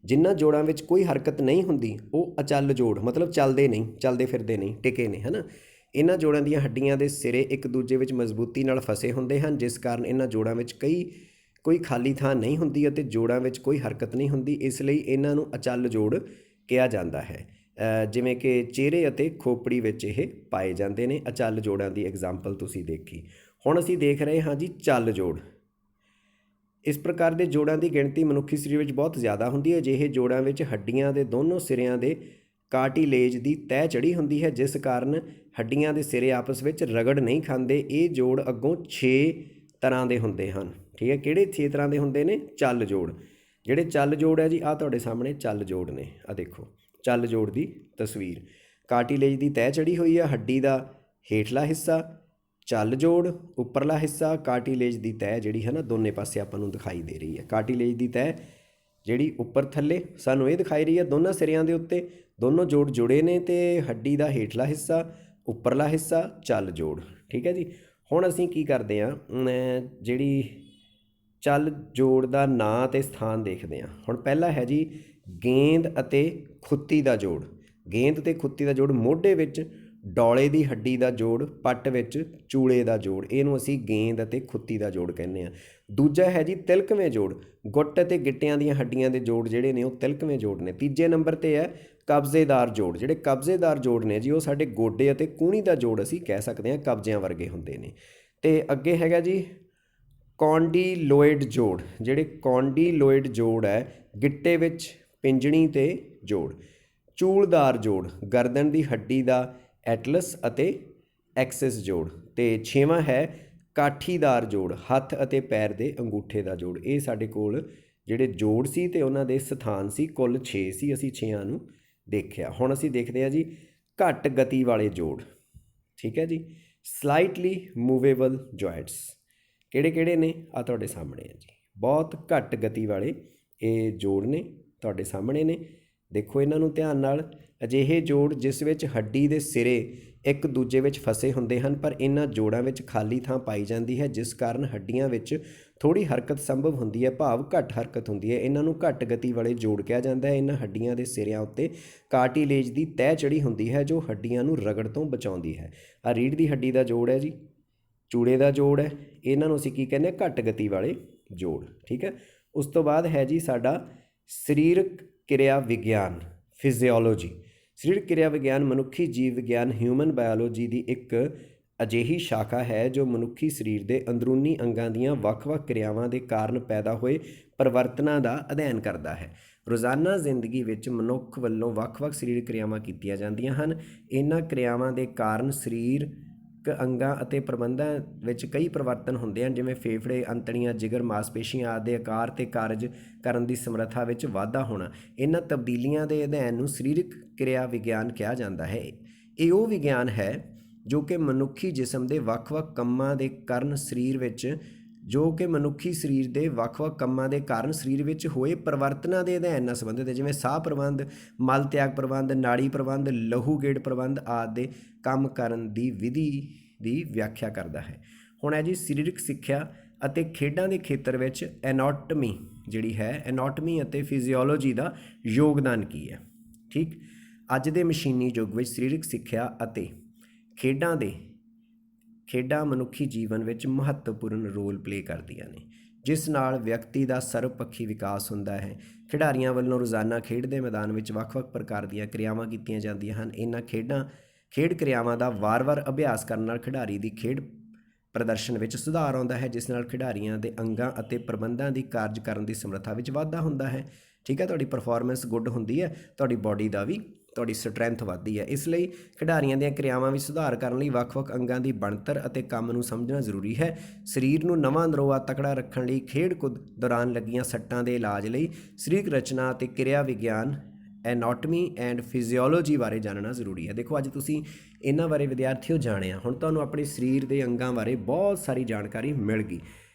ਜਿਨ੍ਹਾਂ ਜੋੜਾਂ ਵਿੱਚ ਕੋਈ ਹਰਕਤ ਨਹੀਂ ਹੁੰਦੀ ਉਹ ਅਚਲ ਜੋੜ, ਮਤਲਬ ਚੱਲਦੇ ਨਹੀਂ, ਚੱਲਦੇ ਫਿਰਦੇ ਨਹੀਂ, ਟਿਕੇ ਨੇ, ਹੈ ਨਾ। ਇਹਨਾਂ ਜੋੜਾਂ ਦੀਆਂ ਹੱਡੀਆਂ ਦੇ ਸਿਰੇ ਇੱਕ ਦੂਜੇ ਵਿੱਚ ਮਜ਼ਬੂਤੀ ਨਾਲ ਫਸੇ ਹੁੰਦੇ ਹਨ, ਜਿਸ ਕਾਰਨ ਇਹਨਾਂ ਜੋੜਾਂ ਵਿੱਚ ਕੋਈ ਖਾਲੀ ਥਾਂ ਨਹੀਂ ਹੁੰਦੀ ਅਤੇ ਜੋੜਾਂ ਵਿੱਚ ਕੋਈ ਹਰਕਤ ਨਹੀਂ ਹੁੰਦੀ। ਇਸ ਲਈ ਇਹਨਾਂ ਨੂੰ ਅਚਲ ਜੋੜ ਕਿਹਾ ਜਾਂਦਾ ਹੈ। ਜਿਵੇਂ ਕਿ ਚਿਹਰੇ ਅਤੇ ਖੋਪੜੀ ਵਿੱਚ ਇਹ ਪਾਏ ਜਾਂਦੇ ਨੇ। ਅਚਲ ਜੋੜਾਂ ਦੀ ਐਗਜ਼ਾਮਪਲ ਤੁਸੀਂ ਦੇਖੀ। ਹੁਣ ਅਸੀਂ ਦੇਖ ਰਹੇ ਹਾਂ ਜੀ ਚੱਲ ਜੋੜ। ਇਸ ਪ੍ਰਕਾਰ ਦੇ ਜੋੜਾਂ ਦੀ ਗਿਣਤੀ ਮਨੁੱਖੀ ਸਰੀਰ ਵਿੱਚ ਬਹੁਤ ਜ਼ਿਆਦਾ ਹੁੰਦੀ ਹੈ। ਅਜਿਹੇ ਜੋੜਾਂ ਵਿੱਚ ਹੱਡੀਆਂ ਦੇ ਦੋਨੋਂ ਸਿਰਿਆਂ ਦੇ ਕਾਰਟਿਲੇਜ ਦੀ ਤਹਿ ਚੜ੍ਹੀ ਹੁੰਦੀ ਹੈ, ਜਿਸ ਕਾਰਨ ਹੱਡੀਆਂ ਦੇ ਸਿਰੇ ਆਪਸ ਵਿੱਚ ਰਗੜ ਨਹੀਂ ਖਾਂਦੇ। ਇਹ ਜੋੜ ਅੱਗੋਂ 6 ਤਰ੍ਹਾਂ ਦੇ ਹੁੰਦੇ ਹਨ। ਠੀਕ ਹੈ। ਕਿਹੜੇ 6 ਤਰ੍ਹਾਂ ਦੇ ਹੁੰਦੇ ਨੇ? ਚੱਲ ਜੋੜ। ਜਿਹੜੇ ਚੱਲ ਜੋੜ ਹੈ ਜੀ, ਆਹ ਤੁਹਾਡੇ ਸਾਹਮਣੇ ਚੱਲ ਜੋੜ ਨੇ। ਆਹ ਦੇਖੋ ਚੱਲ ਜੋੜ ਦੀ ਤਸਵੀਰ। ਕਾਰਟਿਲੇਜ ਦੀ ਤਹਿ ਚੜ੍ਹੀ ਹੋਈ ਆ, ਹੱਡੀ ਦਾ ਹੇਠਲਾ ਹਿੱਸਾ ਚੱਲ ਜੋੜ, ਉੱਪਰਲਾ ਹਿੱਸਾ ਕਾਰਟਿਲੇਜ ਦੀ ਤਹਿ ਜਿਹੜੀ ਹੈ ਨਾ, ਦੋਨੇ ਪਾਸੇ ਆਪਾਂ ਨੂੰ ਦਿਖਾਈ ਦੇ ਰਹੀ ਹੈ। ਕਾਰਟਿਲੇਜ ਦੀ ਤਹਿ ਜਿਹੜੀ ਉੱਪਰ ਥੱਲੇ ਸਾਨੂੰ ਇਹ ਦਿਖਾਈ ਰਹੀ ਹੈ, ਦੋਨਾਂ ਸਿਰਿਆਂ ਦੇ ਉੱਤੇ ਦੋਨੋਂ ਜੋੜ ਜੁੜੇ ਨੇ, ਅਤੇ ਹੱਡੀ ਦਾ ਹੇਠਲਾ ਹਿੱਸਾ, ਉੱਪਰਲਾ ਹਿੱਸਾ ਚੱਲ ਜੋੜ। ਠੀਕ ਹੈ ਜੀ। ਹੁਣ ਅਸੀਂ ਕੀ ਕਰਦੇ ਹਾਂ, ਜਿਹੜੀ ਚੱਲ ਜੋੜ ਦਾ ਨਾਂ ਅਤੇ ਸਥਾਨ ਦੇਖਦੇ ਹਾਂ। ਹੁਣ ਪਹਿਲਾ ਹੈ ਜੀ ਗੇਂਦ ਅਤੇ ਖੁੱਤੀ ਦਾ ਜੋੜ। ਗੇਂਦ ਅਤੇ ਖੁੱਤੀ ਦਾ ਜੋੜ ਮੋਢੇ ਵਿੱਚ ਡੌਲੇ ਦੀ ਹੱਡੀ ਦਾ ਜੋੜ, ਪੱਟ ਵਿੱਚ ਚੂਲੇ ਦਾ ਜੋੜ, ਇਹਨੂੰ ਅਸੀਂ ਗੇਂਦ ਅਤੇ ਖੁੱਤੀ ਦਾ ਜੋੜ ਕਹਿੰਦੇ ਹਾਂ। ਦੂਜਾ ਹੈ ਜੀ ਤਿਲਕਵੇਂ ਜੋੜ। ਗੁੱਟ ਅਤੇ ਗਿੱਟਿਆਂ ਦੀਆਂ ਹੱਡੀਆਂ ਦੇ ਜੋੜ ਜਿਹੜੇ ਨੇ ਉਹ ਤਿਲਕਵੇਂ ਜੋੜ ਨੇ। ਤੀਜੇ ਨੰਬਰ 'ਤੇ ਹੈ ਕਬਜ਼ੇਦਾਰ ਜੋੜ। ਜਿਹੜੇ ਕਬਜ਼ੇਦਾਰ ਜੋੜ ਨੇ ਜੀ ਉਹ ਸਾਡੇ ਗੋਡੇ ਅਤੇ ਕੂਹਣੀ ਦਾ ਜੋੜ ਅਸੀਂ ਕਹਿ ਸਕਦੇ ਹਾਂ, ਕਬਜ਼ਿਆਂ ਵਰਗੇ ਹੁੰਦੇ ਨੇ। ਅਤੇ ਅੱਗੇ ਹੈਗਾ ਜੀ ਕੌਂਡੀਲੋਇਡ ਜੋੜ। ਜਿਹੜੇ ਕੌਂਡੀਲੋਇਡ ਜੋੜ ਹੈ ਗਿੱਟੇ ਵਿੱਚ ਪਿੰਜਣੀ 'ਤੇ ਜੋੜ। ਚੂਲਦਾਰ ਜੋੜ, ਗਰਦਨ ਦੀ ਹੱਡੀ ਦਾ ਐਟਲਸ ਅਤੇ ਐਕਸਿਸ ਜੋੜ। ਅਤੇ 6ਵਾਂ ਹੈ ਕਾਠੀਦਾਰ ਜੋੜ, ਹੱਥ ਅਤੇ ਪੈਰ ਦੇ ਅੰਗੂਠੇ ਦਾ ਜੋੜ। ਇਹ ਸਾਡੇ ਕੋਲ ਜਿਹੜੇ ਜੋੜ ਸੀ ਅਤੇ ਉਹਨਾਂ ਦੇ ਸਥਾਨ ਸੀ, ਕੁੱਲ 6 ਸੀ। ਅਸੀਂ 6ਾਂ ਨੂੰ ਦੇਖਿਆ। ਹੁਣ ਅਸੀਂ ਦੇਖਦੇ ਹਾਂ ਜੀ ਘੱਟ ਗਤੀ ਵਾਲੇ ਜੋੜ। ਠੀਕ ਹੈ ਜੀ। ਸਲਾਈਟਲੀ ਮੂਵੇਬਲ ਜੁਆਇੰਟਸ ਕਿਹੜੇ ਕਿਹੜੇ ਨੇ? ਆ ਤੁਹਾਡੇ ਸਾਹਮਣੇ ਹੈ ਜੀ। ਬਹੁਤ ਘੱਟ ਗਤੀ ਵਾਲੇ ਇਹ ਜੋੜ ਨੇ, ਤੁਹਾਡੇ ਸਾਹਮਣੇ ਨੇ। ਦੇਖੋ ਇਹਨਾਂ ਨੂੰ ਧਿਆਨ ਨਾਲ। ਅਜਿਹੇ ਜੋੜ ਜਿਸ ਵਿੱਚ ਹੱਡੀ ਦੇ ਸਿਰੇ ਇੱਕ ਦੂਜੇ ਵਿੱਚ ਫਸੇ ਹੁੰਦੇ ਹਨ, ਪਰ ਇਹਨਾਂ ਜੋੜਾਂ ਵਿੱਚ ਖਾਲੀ ਥਾਂ ਪਾਈ ਜਾਂਦੀ ਹੈ, ਜਿਸ ਕਾਰਨ ਹੱਡੀਆਂ ਵਿੱਚ ਥੋੜ੍ਹੀ ਹਰਕਤ ਸੰਭਵ ਹੁੰਦੀ ਹੈ, ਭਾਵ ਘੱਟ ਹਰਕਤ ਹੁੰਦੀ ਹੈ। ਇਹਨਾਂ ਨੂੰ ਘੱਟ ਗਤੀ ਵਾਲੇ ਜੋੜ ਕਿਹਾ ਜਾਂਦਾ ਹੈ। ਇਹਨਾਂ ਹੱਡੀਆਂ ਦੇ ਸਿਰਿਆਂ ਉੱਤੇ ਕਾਰਟਿਲੇਜ ਦੀ ਤਹਿ ਚੜ੍ਹੀ ਹੁੰਦੀ ਹੈ, ਜੋ ਹੱਡੀਆਂ ਨੂੰ ਰਗੜ ਤੋਂ ਬਚਾਉਂਦੀ ਹੈ। ਆਹ ਰੀੜ੍ਹ ਦੀ ਹੱਡੀ ਦਾ ਜੋੜ ਹੈ ਜੀ, ਚੂੜੇ ਦਾ ਜੋੜ ਹੈ। ਇਹਨਾਂ ਨੂੰ ਅਸੀਂ ਕੀ ਕਹਿੰਦੇ ਹਾਂ? ਘੱਟ ਗਤੀ ਵਾਲੇ ਜੋੜ। ਠੀਕ ਹੈ। ਉਸ ਤੋਂ ਬਾਅਦ ਹੈ ਜੀ ਸਾਡਾ ਸਰੀਰਕ ਕਿਰਿਆ ਵਿਗਿਆਨ, ਫਿਜ਼ੀਓਲੋਜੀ। ਸਰੀਰਕ ਕਿਰਿਆ ਵਿਗਿਆਨ ਮਨੁੱਖੀ ਜੀਵ ਵਿਗਿਆਨ, ਹਿਊਮਨ ਬਾਇਓਲੋਜੀ ਦੀ ਇੱਕ ਅਜਿਹੀ ਸ਼ਾਖਾ ਹੈ ਜੋ ਮਨੁੱਖੀ ਸਰੀਰ ਦੇ ਅੰਦਰੂਨੀ ਅੰਗਾਂ ਦੀਆਂ ਵੱਖ-ਵੱਖ ਕਿਰਿਆਵਾਂ ਦੇ ਕਾਰਨ ਪੈਦਾ ਹੋਏ ਪਰਿਵਰਤਨਾਂ ਦਾ ਅਧਿਐਨ ਕਰਦਾ ਹੈ। ਰੋਜ਼ਾਨਾ ਜ਼ਿੰਦਗੀ ਵਿੱਚ ਮਨੁੱਖ ਵੱਲੋਂ ਵੱਖ-ਵੱਖ ਸਰੀਰਕ ਕਿਰਿਆਵਾਂ ਕੀਤੀਆਂ ਜਾਂਦੀਆਂ ਹਨ। ਇਹਨਾਂ ਕਿਰਿਆਵਾਂ ਦੇ ਕਾਰਨ ਸਰੀਰਕ ਅੰਗਾਂ ਅਤੇ ਪ੍ਰਬੰਧਾਂ ਵਿੱਚ ਕਈ ਪਰਿਵਰਤਨ ਹੁੰਦੇ ਹਨ, ਜਿਵੇਂ ਫੇਫੜੇ, ਅੰਤੜੀਆਂ, ਜਿਗਰ, ਮਾਸਪੇਸ਼ੀਆਂ ਆਦਿ ਦੇ ਆਕਾਰ ਅਤੇ ਕਾਰਜ ਕਰਨ ਦੀ ਸਮਰੱਥਾ ਵਿੱਚ ਵਾਧਾ ਹੋਣਾ। ਇਹਨਾਂ ਤਬਦੀਲੀਆਂ ਦੇ ਅਧਿਐਨ ਨੂੰ ਸਰੀਰਕ ਕਿਰਿਆ ਵਿਗਿਆਨ ਕਿਹਾ ਜਾਂਦਾ ਹੈ। ਇਹ ਉਹ ਵਿਗਿਆਨ ਹੈ ਜੋ ਕਿ ਮਨੁੱਖੀ ਜਿਸਮ ਦੇ ਵੱਖ-ਵੱਖ ਕੰਮਾਂ ਦੇ ਕਾਰਨ ਸਰੀਰ ਵਿੱਚ ਹੋਏ ਪਰਿਵਰਤਨਾਂ ਦੇ ਅਧਿਐਨ ਨਾਲ ਸੰਬੰਧਿਤ ਹੈ, ਜਿਵੇਂ ਸਾਹ ਪ੍ਰਬੰਧ, ਮਲ ਤਿਆਗ ਪ੍ਰਬੰਧ, ਨਾੜੀ ਪ੍ਰਬੰਧ, ਲਹੂ ਗੇੜ ਪ੍ਰਬੰਧ ਆਦਿ ਦੇ ਕੰਮ ਕਰਨ ਦੀ ਵਿਧੀ ਦੀ ਵਿਆਖਿਆ ਕਰਦਾ ਹੈ। ਹੁਣ ਹੈ ਜੀ ਸਰੀਰਕ ਸਿੱਖਿਆ ਅਤੇ ਖੇਡਾਂ ਦੇ ਖੇਤਰ ਵਿੱਚ ਐਨਾਟਮੀ ਜਿਹੜੀ ਹੈ, ਐਨਾਟਮੀ ਅਤੇ ਫਿਜ਼ੀਓਲੋਜੀ ਦਾ ਯੋਗਦਾਨ ਕੀ ਹੈ? ਠੀਕ। ਅੱਜ ਦੇ ਮਸ਼ੀਨੀ ਯੁੱਗ ਵਿੱਚ ਸਰੀਰਕ ਸਿੱਖਿਆ ਅਤੇ ਖੇਡਾਂ ਮਨੁੱਖੀ ਜੀਵਨ ਵਿੱਚ ਮਹੱਤਵਪੂਰਨ ਰੋਲ ਪਲੇ ਕਰਦੀਆਂ ਨੇ, ਜਿਸ ਨਾਲ ਵਿਅਕਤੀ ਦਾ ਸਰਵਪੱਖੀ ਵਿਕਾਸ ਹੁੰਦਾ ਹੈ। ਖਿਡਾਰੀਆਂ ਵੱਲੋਂ ਰੋਜ਼ਾਨਾ ਖੇਡ ਦੇ ਮੈਦਾਨ ਵਿੱਚ ਵੱਖ-ਵੱਖ ਪ੍ਰਕਾਰ ਦੀਆਂ ਕਿਰਿਆਵਾਂ ਕੀਤੀਆਂ ਜਾਂਦੀਆਂ ਹਨ। ਇਹਨਾਂ ਖੇਡ ਕਿਰਿਆਵਾਂ ਦਾ ਵਾਰ-ਵਾਰ ਅਭਿਆਸ ਕਰਨ ਨਾਲ ਖਿਡਾਰੀ ਦੀ ਖੇਡ ਪ੍ਰਦਰਸ਼ਨ ਵਿੱਚ ਸੁਧਾਰ ਆਉਂਦਾ ਹੈ, ਜਿਸ ਨਾਲ ਖਿਡਾਰੀਆਂ ਦੇ ਅੰਗਾਂ ਅਤੇ ਪ੍ਰਬੰਧਾਂ ਦੀ ਕਾਰਜ ਕਰਨ ਦੀ ਸਮਰੱਥਾ ਵਿੱਚ ਵਾਧਾ ਹੁੰਦਾ ਹੈ। ਠੀਕ ਹੈ। ਤੁਹਾਡੀ ਪਰਫਾਰਮੈਂਸ ਗੁੱਡ ਹੁੰਦੀ ਹੈ, ਤੁਹਾਡੀ ਬਾਡੀ ਦਾ ਵੀ ਤੁਹਾਡੀ ਸਟਰੈਂਥ ਵੱਧਦੀ ਹੈ। ਇਸ ਲਈ ਖਿਡਾਰੀਆਂ ਦੀਆਂ ਕਿਰਿਆਵਾਂ ਵਿੱਚ ਸੁਧਾਰ ਕਰਨ ਲਈ ਵੱਖ-ਵੱਖ ਅੰਗਾਂ ਦੀ ਬਣਤਰ ਅਤੇ ਕੰਮ ਨੂੰ ਸਮਝਣਾ ਜ਼ਰੂਰੀ ਹੈ। ਸਰੀਰ ਨੂੰ ਨਵਾਂ ਨਰੋਆ ਤਕੜਾ ਰੱਖਣ ਲਈ ਖੇਡ ਕੁੱਦ ਦੌਰਾਨ ਲੱਗੀਆਂ ਸੱਟਾਂ ਦੇ ਇਲਾਜ ਲਈ ਸਰੀਰਕ ਰਚਨਾ ਅਤੇ ਕਿਰਿਆ ਵਿਗਿਆਨ ਐਨਾਟਮੀ ਐਂਡ ਫਿਜ਼ੀਓਲੋਜੀ ਬਾਰੇ ਜਾਣਨਾ ਜ਼ਰੂਰੀ ਹੈ। ਦੇਖੋ ਅੱਜ ਤੁਸੀਂ ਇਹਨਾਂ ਬਾਰੇ ਵਿਦਿਆਰਥੀਓ ਜਾਣਿਆ, ਹੁਣ ਤੁਹਾਨੂੰ ਆਪਣੇ ਸਰੀਰ ਦੇ ਅੰਗਾਂ ਬਾਰੇ ਬਹੁਤ ਸਾਰੀ ਜਾਣਕਾਰੀ ਮਿਲ ਗਈ।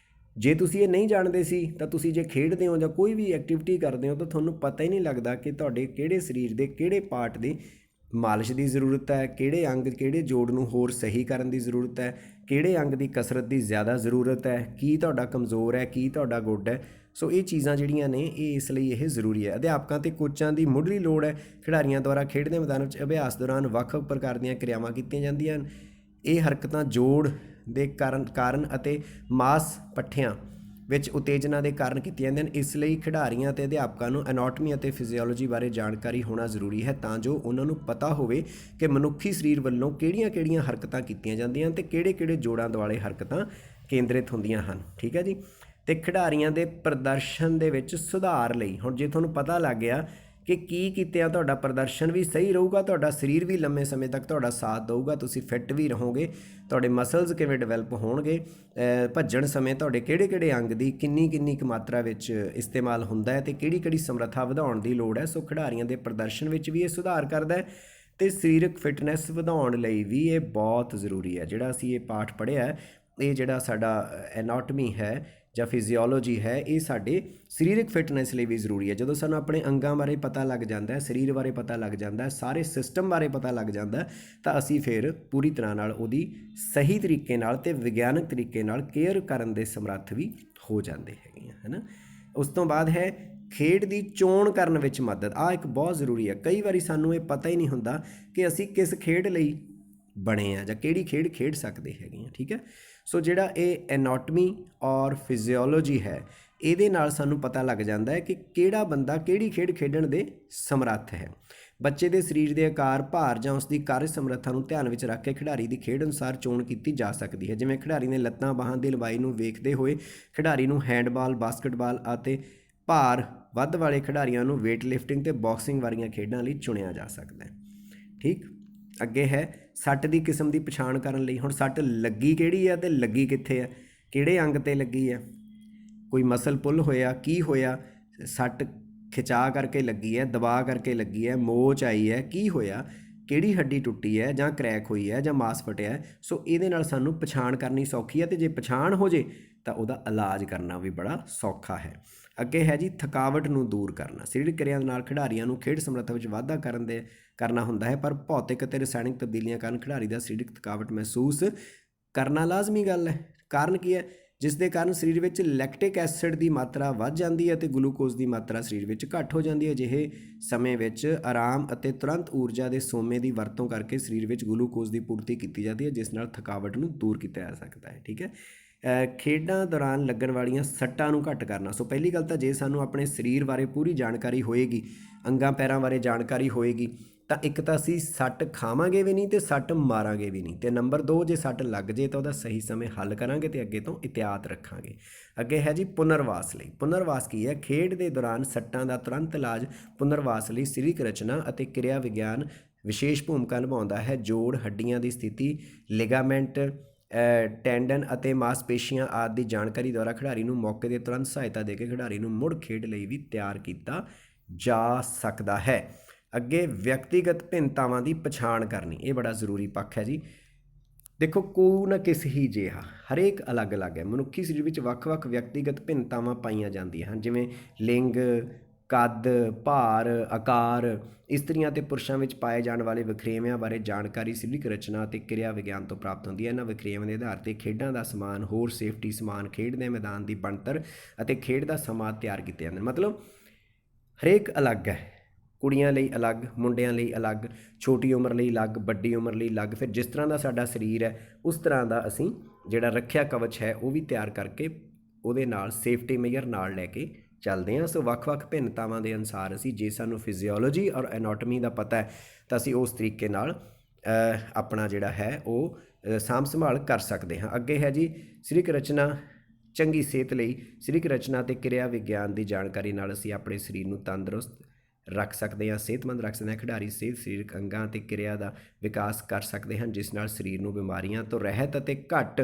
ਜੇ ਤੁਸੀਂ ਇਹ ਨਹੀਂ ਜਾਣਦੇ ਸੀ ਤਾਂ ਤੁਸੀਂ ਜੇ ਖੇਡਦੇ ਹੋ ਜਾਂ ਕੋਈ ਵੀ ਐਕਟੀਵਿਟੀ ਕਰਦੇ ਹੋ ਤਾਂ ਤੁਹਾਨੂੰ ਪਤਾ ਹੀ ਨਹੀਂ ਲੱਗਦਾ ਕਿ ਤੁਹਾਡੇ ਕਿਹੜੇ ਸਰੀਰ ਦੇ ਕਿਹੜੇ ਪਾਰਟ ਦੀ ਮਾਲਿਸ਼ ਦੀ ਜ਼ਰੂਰਤ ਹੈ, ਕਿਹੜੇ ਅੰਗ ਕਿਹੜੇ ਜੋੜ ਨੂੰ ਹੋਰ ਸਹੀ ਕਰਨ ਦੀ ਜ਼ਰੂਰਤ ਹੈ, ਕਿਹੜੇ ਅੰਗ ਦੀ ਕਸਰਤ ਦੀ ਜ਼ਿਆਦਾ ਜ਼ਰੂਰਤ ਹੈ, ਕੀ ਤੁਹਾਡਾ ਕਮਜ਼ੋਰ ਹੈ, ਕੀ ਤੁਹਾਡਾ ਗੁੱਡ ਹੈ। ਸੋ ਇਹ ਚੀਜ਼ਾਂ ਜਿਹੜੀਆਂ ਨੇ ਇਹ ਇਸ ਲਈ ਇਹ ਜ਼ਰੂਰੀ ਹੈ। ਅਧਿਆਪਕਾਂ ਅਤੇ ਕੋਚਾਂ ਦੀ ਮੁੱਢਲੀ ਲੋੜ ਹੈ। ਖਿਡਾਰੀਆਂ ਦੁਆਰਾ ਖੇਡ ਦੇ ਮੈਦਾਨ ਵਿੱਚ ਅਭਿਆਸ ਦੌਰਾਨ ਵੱਖ-ਵੱਖ ਪ੍ਰਕਾਰ ਦੀਆਂ ਕਿਰਿਆਵਾਂ ਕੀਤੀਆਂ ਜਾਂਦੀਆਂ ਹਨ। ਇਹ ਹਰਕਤਾਂ ਜੋੜ ਦੇ ਕਾਰਨ ਅਤੇ ਮਾਸ ਪੱਠਿਆਂ ਵਿੱਚ ਉਤੇਜਨਾ ਦੇ ਕਾਰਨ ਕੀਤੀਆਂ ਜਾਂਦੀਆਂ ਹਨ। ਇਸ ਲਈ ਖਿਡਾਰੀਆਂ ਅਤੇ ਅਧਿਆਪਕਾਂ ਨੂੰ ਐਨਾਟਮੀ ਅਤੇ ਫਿਜ਼ੀਓਲੋਜੀ ਬਾਰੇ ਜਾਣਕਾਰੀ ਹੋਣਾ ਜ਼ਰੂਰੀ ਹੈ ਤਾਂ ਜੋ ਉਹਨਾਂ ਨੂੰ ਪਤਾ ਹੋਵੇ ਕਿ ਮਨੁੱਖੀ ਸਰੀਰ ਵੱਲੋਂ ਕਿਹੜੀਆਂ-ਕਿਹੜੀਆਂ ਹਰਕਤਾਂ ਕੀਤੀਆਂ ਜਾਂਦੀਆਂ ਹਨ ਅਤੇ ਕਿਹੜੇ-ਕਿਹੜੇ ਜੋੜਾਂ ਦੁਆਲੇ ਹਰਕਤਾਂ ਕੇਂਦਰਿਤ ਹੁੰਦੀਆਂ ਹਨ। ਠੀਕ ਹੈ ਜੀ। ਅਤੇ ਖਿਡਾਰੀਆਂ ਦੇ ਪ੍ਰਦਰਸ਼ਨ ਦੇ ਵਿੱਚ ਸੁਧਾਰ ਲਈ ਹੁਣ ਜੇ ਤੁਹਾਨੂੰ ਪਤਾ ਲੱਗ ਗਿਆ ਕਿ ਕੀ ਕੀਤਿਆਂ ਤੁਹਾਡਾ ਪ੍ਰਦਰਸ਼ਨ ਵੀ ਸਹੀ ਰਹੂਗਾ, ਤੁਹਾਡਾ ਸਰੀਰ ਵੀ ਲੰਮੇ ਸਮੇਂ ਤੱਕ ਤੁਹਾਡਾ ਸਾਥ ਦਊਗਾ, ਤੁਸੀਂ ਫਿੱਟ ਵੀ ਰਹੋਗੇ, ਤੁਹਾਡੇ ਮਸਲਸ ਕਿਵੇਂ ਡਿਵੈਲਪ ਹੋਣਗੇ, ਭੱਜਣ ਸਮੇਂ ਤੁਹਾਡੇ ਕਿਹੜੇ-ਕਿਹੜੇ ਅੰਗ ਦੀ ਕਿੰਨੀ ਕੁ ਮਾਤਰਾ ਵਿੱਚ ਇਸਤੇਮਾਲ ਹੁੰਦਾ ਹੈ ਅਤੇ ਕਿਹੜੀ ਸਮਰੱਥਾ ਵਧਾਉਣ ਦੀ ਲੋੜ ਹੈ। ਸੋ ਖਿਡਾਰੀਆਂ ਦੇ ਪ੍ਰਦਰਸ਼ਨ ਵਿੱਚ ਵੀ ਇਹ ਸੁਧਾਰ ਕਰਦਾ ਹੈ ਅਤੇ ਸਰੀਰਕ ਫਿਟਨੈਸ ਵਧਾਉਣ ਲਈ ਵੀ ਇਹ ਬਹੁਤ ਜ਼ਰੂਰੀ ਹੈ। ਜਿਹੜਾ ਅਸੀਂ ਇਹ ਪਾਠ ਪੜ੍ਹਿਆ ਇਹ ਜਿਹੜਾ ਸਾਡਾ ਐਨਾਟਮੀ ਹੈ ਜਾਂ ਫਿਜ਼ੀਓਲੋਜੀ ਹੈ ਇਹ ਸਾਡੇ ਸਰੀਰਕ ਫਿਟਨੈਸ ਲਈ ਵੀ ਜ਼ਰੂਰੀ ਹੈ। ਜਦੋਂ ਸਾਨੂੰ ਆਪਣੇ ਅੰਗਾਂ ਬਾਰੇ ਪਤਾ ਲੱਗ ਜਾਂਦਾ ਹੈ, ਸਰੀਰ ਬਾਰੇ ਪਤਾ ਲੱਗ ਜਾਂਦਾ ਹੈ, ਸਾਰੇ ਸਿਸਟਮ ਬਾਰੇ ਪਤਾ ਲੱਗ ਜਾਂਦਾ ਤਾਂ ਅਸੀਂ ਫਿਰ ਪੂਰੀ ਤਰ੍ਹਾਂ ਨਾਲ ਉਹਦੀ ਸਹੀ ਤਰੀਕੇ ਨਾਲ ਅਤੇ ਵਿਗਿਆਨਕ ਤਰੀਕੇ ਨਾਲ ਕੇਅਰ ਕਰਨ ਦੇ ਸਮਰੱਥ ਵੀ ਹੋ ਜਾਂਦੇ ਹੈਗੇ ਹੈ ਨਾ। ਉਸ ਤੋਂ ਬਾਅਦ ਹੈ ਖੇਡ ਦੀ ਚੋਣ ਕਰਨ ਵਿੱਚ ਮਦਦ। ਆਹ ਇੱਕ ਬਹੁਤ ਜ਼ਰੂਰੀ ਹੈ। ਕਈ ਵਾਰੀ ਸਾਨੂੰ ਇਹ ਪਤਾ ਹੀ ਨਹੀਂ ਹੁੰਦਾ ਕਿ ਅਸੀਂ ਕਿਸ ਖੇਡ ਲਈ ਬਣੇ ਆ ਜਾਂ ਕਿਹੜੀ ਖੇਡ ਖੇਡ ਸਕਦੇ ਹੈਗੇ ਆ। ਠੀਕ ਹੈ। ਸੋ ਜਿਹੜਾ ਇਹ ਐਨਾਟਮੀ ਔਰ ਫਿਜ਼ੀਓਲੋਜੀ ਹੈ ਇਹਦੇ ਨਾਲ ਸਾਨੂੰ ਪਤਾ ਲੱਗ ਜਾਂਦਾ ਹੈ ਕਿ ਕਿਹੜਾ ਬੰਦਾ ਕਿਹੜੀ ਖੇਡ ਖੇਡਣ ਦੇ ਸਮਰੱਥ ਹੈ। ਬੱਚੇ ਦੇ ਸਰੀਰ ਦੇ ਆਕਾਰ, ਭਾਰ ਜਾਂ ਉਸ ਦੀ ਕਾਰਜ ਸਮਰੱਥਾ ਨੂੰ ਧਿਆਨ ਵਿੱਚ ਰੱਖ ਕੇ ਖਿਡਾਰੀ ਦੀ ਖੇਡ ਅਨੁਸਾਰ ਚੋਣ ਕੀਤੀ ਜਾ ਸਕਦੀ ਹੈ। ਜਿਵੇਂ ਖਿਡਾਰੀ ਨੇ ਲੱਤਾਂ ਬਾਹਾਂ ਦੀ ਲੰਬਾਈ ਨੂੰ ਵੇਖਦੇ ਹੋਏ ਖਿਡਾਰੀ ਨੂੰ ਹੈਂਡਬਾਲ, ਬਾਸਕਟਬਾਲ ਅਤੇ ਭਾਰ ਵੱਧ ਵਾਲੇ ਖਿਡਾਰੀਆਂ ਨੂੰ ਵੇਟ ਲਿਫਟਿੰਗ ਅਤੇ ਬਾਕਸਿੰਗ ਵਰਗੀਆਂ ਖੇਡਾਂ ਲਈ ਚੁਣਿਆ ਜਾ ਸਕਦਾ ਹੈ। ਠੀਕ। ਅੱਗੇ ਹੈ ਸੱਟ ਦੀ ਕਿਸਮ ਦੀ ਪਛਾਣ ਕਰਨ ਲਈ। ਹੁਣ ਸੱਟ ਲੱਗੀ ਕਿਹੜੀ ਹੈ ਅਤੇ ਲੱਗੀ ਕਿੱਥੇ ਹੈ, ਕਿਹੜੇ ਅੰਗ 'ਤੇ ਲੱਗੀ ਹੈ, ਕੋਈ ਮਸਲ ਪੁੱਲ ਹੋਇਆ, ਕੀ ਹੋਇਆ, ਸੱਟ ਖਿਚਾ ਕਰਕੇ ਲੱਗੀ ਹੈ, ਦਬਾ ਕਰਕੇ ਲੱਗੀ ਹੈ, ਮੋਚ ਆਈ ਹੈ, ਕੀ ਹੋਇਆ, ਕਿਹੜੀ ਹੱਡੀ ਟੁੱਟੀ ਹੈ ਜਾਂ ਕਰੈਕ ਹੋਈ ਹੈ ਜਾਂ ਮਾਸ ਫਟਿਆ ਹੈ। ਸੋ ਇਹਦੇ ਨਾਲ ਸਾਨੂੰ ਪਛਾਣ ਕਰਨੀ ਸੌਖੀ ਹੈ ਅਤੇ ਜੇ ਪਛਾਣ ਹੋ ਜੇ ਤਾਂ ਉਹਦਾ ਇਲਾਜ ਕਰਨਾ ਵੀ ਬੜਾ ਸੌਖਾ ਹੈ। ਅੱਗੇ ਹੈ ਜੀ ਥਕਾਵਟ ਨੂੰ ਦੂਰ ਕਰਨਾ। ਸਰੀਰਕ ਕਿਰਿਆ ਦੇ ਨਾਲ ਖਿਡਾਰੀਆਂ ਨੂੰ ਖੇਡ ਸਮਰੱਥਾ ਵਿੱਚ ਵਾਧਾ ਕਰਨਾ ਹੁੰਦਾ ਹੈ, ਪਰ ਭੌਤਿਕ ਅਤੇ ਰਸਾਇਣਿਕ ਤਬਦੀਲੀਆਂ ਕਾਰਨ ਖਿਡਾਰੀ ਦਾ ਸਰੀਰਕ ਥਕਾਵਟ ਮਹਿਸੂਸ ਕਰਨਾ ਲਾਜ਼ਮੀ ਗੱਲ ਹੈ। ਕਾਰਨ ਕੀ ਹੈ? ਜਿਸ ਦੇ ਕਾਰਨ ਸਰੀਰ ਵਿੱਚ ਲੈਕਟਿਕ ਐਸਿਡ ਦੀ ਮਾਤਰਾ ਵੱਧ ਜਾਂਦੀ ਹੈ ਅਤੇ ਗਲੂਕੋਜ਼ ਦੀ ਮਾਤਰਾ ਸਰੀਰ ਵਿੱਚ ਘੱਟ ਹੋ ਜਾਂਦੀ ਹੈ। ਅਜਿਹੇ ਸਮੇਂ ਵਿੱਚ ਆਰਾਮ ਅਤੇ ਤੁਰੰਤ ਊਰਜਾ ਦੇ ਸੋਮੇ ਦੀ ਵਰਤੋਂ ਕਰਕੇ ਸਰੀਰ ਵਿੱਚ ਗਲੂਕੋਜ਼ ਦੀ ਪੂਰਤੀ ਕੀਤੀ ਜਾਂਦੀ ਹੈ, ਜਿਸ ਨਾਲ ਥਕਾਵਟ ਨੂੰ ਦੂਰ ਕੀਤਾ ਜਾ ਸਕਦਾ ਹੈ। ਠੀਕ ਹੈ। ਖੇਡਾਂ ਦੌਰਾਨ ਲੱਗਣ ਵਾਲੀਆਂ ਸੱਟਾਂ ਨੂੰ ਘੱਟ ਕਰਨਾ। ਸੋ ਪਹਿਲੀ ਗੱਲ ਤਾਂ ਜੇ ਸਾਨੂੰ ਆਪਣੇ ਸਰੀਰ ਬਾਰੇ ਪੂਰੀ ਜਾਣਕਾਰੀ ਹੋਏਗੀ, ਅੰਗਾਂ ਪੈਰਾਂ ਬਾਰੇ ਜਾਣਕਾਰੀ ਹੋਏਗੀ ਤਾਂ ਇੱਕ ਤਾਂ ਅਸੀਂ ਸੱਟ ਖਾਵਾਂਗੇ ਵੀ ਨਹੀਂ ਅਤੇ ਸੱਟ ਮਾਰਾਂਗੇ ਵੀ ਨਹੀਂ। ਅਤੇ ਨੰਬਰ 2 ਜੇ ਸੱਟ ਲੱਗ ਜੇ ਤਾਂ ਉਹਦਾ ਸਹੀ ਸਮੇਂ ਹੱਲ ਕਰਾਂਗੇ ਅਤੇ ਅੱਗੇ ਤੋਂ ਇhtiyਾਤ ਰੱਖਾਂਗੇ। ਅੱਗੇ ਹੈ ਜੀ ਪੁਨਰਵਾਸ ਲਈ। ਪੁਨਰਵਾਸ ਕੀ ਹੈ? ਖੇਡ ਦੇ ਦੌਰਾਨ ਸੱਟਾਂ ਦਾ ਤੁਰੰਤ ਇਲਾਜ। ਪੁਨਰਵਾਸ ਲਈ ਸਰੀਰਕ ਰਚਨਾ ਅਤੇ ਕਿਰਿਆ ਵਿਗਿਆਨ ਵਿਸ਼ੇਸ਼ ਭੂਮਿਕਾ ਨਿਭਾਉਂਦਾ ਹੈ। ਜੋੜ, ਹੱਡੀਆਂ ਦੀ ਸਥਿਤੀ, ਲਿਗਾਮੈਂਟ, ਟੈਂਡਨ ਅਤੇ ਮਾਸਪੇਸ਼ੀਆਂ ਆਦਿ ਦੀ ਜਾਣਕਾਰੀ ਦੁਆਰਾ ਖਿਡਾਰੀ ਨੂੰ ਮੌਕੇ 'ਤੇ ਤੁਰੰਤ ਸਹਾਇਤਾ ਦੇ ਕੇ ਖਿਡਾਰੀ ਨੂੰ ਮੁੜ ਖੇਡ ਲਈ ਵੀ ਤਿਆਰ ਕੀਤਾ ਜਾ ਸਕਦਾ ਹੈ। ਅੱਗੇ ਵਿਅਕਤੀਗਤ ਭਿੰਨਤਾਵਾਂ ਦੀ ਪਛਾਣ ਕਰਨੀ। ਇਹ ਬੜਾ ਜ਼ਰੂਰੀ ਪੱਖ ਹੈ ਜੀ। ਦੇਖੋ ਕੋਈ ਨਾ ਕਿਸ ਹੀ ਜਿਹਾ ਹਰੇਕ ਅਲੱਗ-ਅਲੱਗ ਹੈ। ਮਨੁੱਖੀ ਸਰੀਰ ਵਿੱਚ ਵੱਖ-ਵੱਖ ਵਿਅਕਤੀਗਤ ਭਿੰਨਤਾਵਾਂ ਪਾਈਆਂ ਜਾਂਦੀਆਂ ਹਨ, ਜਿਵੇਂ ਲਿੰਗ, ਕੱਦ, ਭਾਰ, ਆਕਾਰ। ਇਸਤਰੀਆਂ ਅਤੇ ਪੁਰਸ਼ਾਂ ਵਿੱਚ ਪਾਏ ਜਾਣ ਵਾਲੇ ਵਖਰੇਵਿਆਂ ਬਾਰੇ ਜਾਣਕਾਰੀ ਸਰੀਰਕ ਰਚਨਾ ਅਤੇ ਕਿਰਿਆ ਵਿਗਿਆਨ ਤੋਂ ਪ੍ਰਾਪਤ ਹੁੰਦੀ ਹੈ। ਇਹਨਾਂ ਵਖਰੇਵਿਆਂ ਦੇ ਆਧਾਰ 'ਤੇ ਖੇਡਾਂ ਦਾ ਸਮਾਨ, ਹੋਰ ਸੇਫਟੀ ਸਮਾਨ, ਖੇਡ ਦੇ ਮੈਦਾਨ ਦੀ ਬਣਤਰ ਅਤੇ ਖੇਡ ਦਾ ਸਮਾਂ ਤਿਆਰ ਕੀਤੇ ਜਾਂਦੇ ਹਨ। ਮਤਲਬ ਹਰੇਕ ਅਲੱਗ ਹੈ। ਕੁੜੀਆਂ ਲਈ ਅਲੱਗ, ਮੁੰਡਿਆਂ ਲਈ ਅਲੱਗ, ਛੋਟੀ ਉਮਰ ਲਈ ਅਲੱਗ, ਵੱਡੀ ਉਮਰ ਲਈ ਅਲੱਗ। ਫਿਰ ਜਿਸ ਤਰ੍ਹਾਂ ਦਾ ਸਾਡਾ ਸਰੀਰ ਹੈ ਉਸ ਤਰ੍ਹਾਂ ਦਾ ਅਸੀਂ ਜਿਹੜਾ ਰੱਖਿਆ ਕਵਚ ਹੈ ਉਹ ਵੀ ਤਿਆਰ ਕਰਕੇ ਉਹਦੇ ਨਾਲ ਸੇਫਟੀ ਮੇਜਰ ਨਾਲ ਲੈ ਕੇ ਚੱਲਦੇ ਹਾਂ। ਸੋ ਵੱਖ-ਵੱਖ ਭਿੰਨਤਾਵਾਂ ਦੇ ਅਨੁਸਾਰ ਅਸੀਂ ਜੇ ਸਾਨੂੰ ਫਿਜ਼ੀਓਲੋਜੀ ਔਰ ਐਨਾਟਮੀ ਦਾ ਪਤਾ ਹੈ ਤਾਂ ਅਸੀਂ ਉਸ ਤਰੀਕੇ ਨਾਲ ਆਪਣਾ ਜਿਹੜਾ ਹੈ ਉਹ ਸਾਂਭ ਸੰਭਾਲ ਕਰ ਸਕਦੇ ਹਾਂ। ਅੱਗੇ ਹੈ ਜੀ ਸਰੀਰਕ ਰਚਨਾ। ਚੰਗੀ ਸਿਹਤ ਲਈ ਸਰੀਰਕ ਰਚਨਾ ਅਤੇ ਕਿਰਿਆ ਵਿਗਿਆਨ ਦੀ ਜਾਣਕਾਰੀ ਨਾਲ ਅਸੀਂ ਆਪਣੇ ਸਰੀਰ ਨੂੰ ਤੰਦਰੁਸਤ ਰੱਖ ਸਕਦੇ ਹਾਂ, ਸਿਹਤਮੰਦ ਰੱਖ ਸਕਦੇ ਹਾਂ। ਖਿਡਾਰੀ ਸਿਹਤ ਸਰੀਰਕ ਅੰਗਾਂ ਅਤੇ ਕਿਰਿਆ ਦਾ ਵਿਕਾਸ ਕਰ ਸਕਦੇ ਹਨ, ਜਿਸ ਨਾਲ ਸਰੀਰ ਨੂੰ ਬਿਮਾਰੀਆਂ ਤੋਂ ਰਹਿਤ ਅਤੇ ਘੱਟ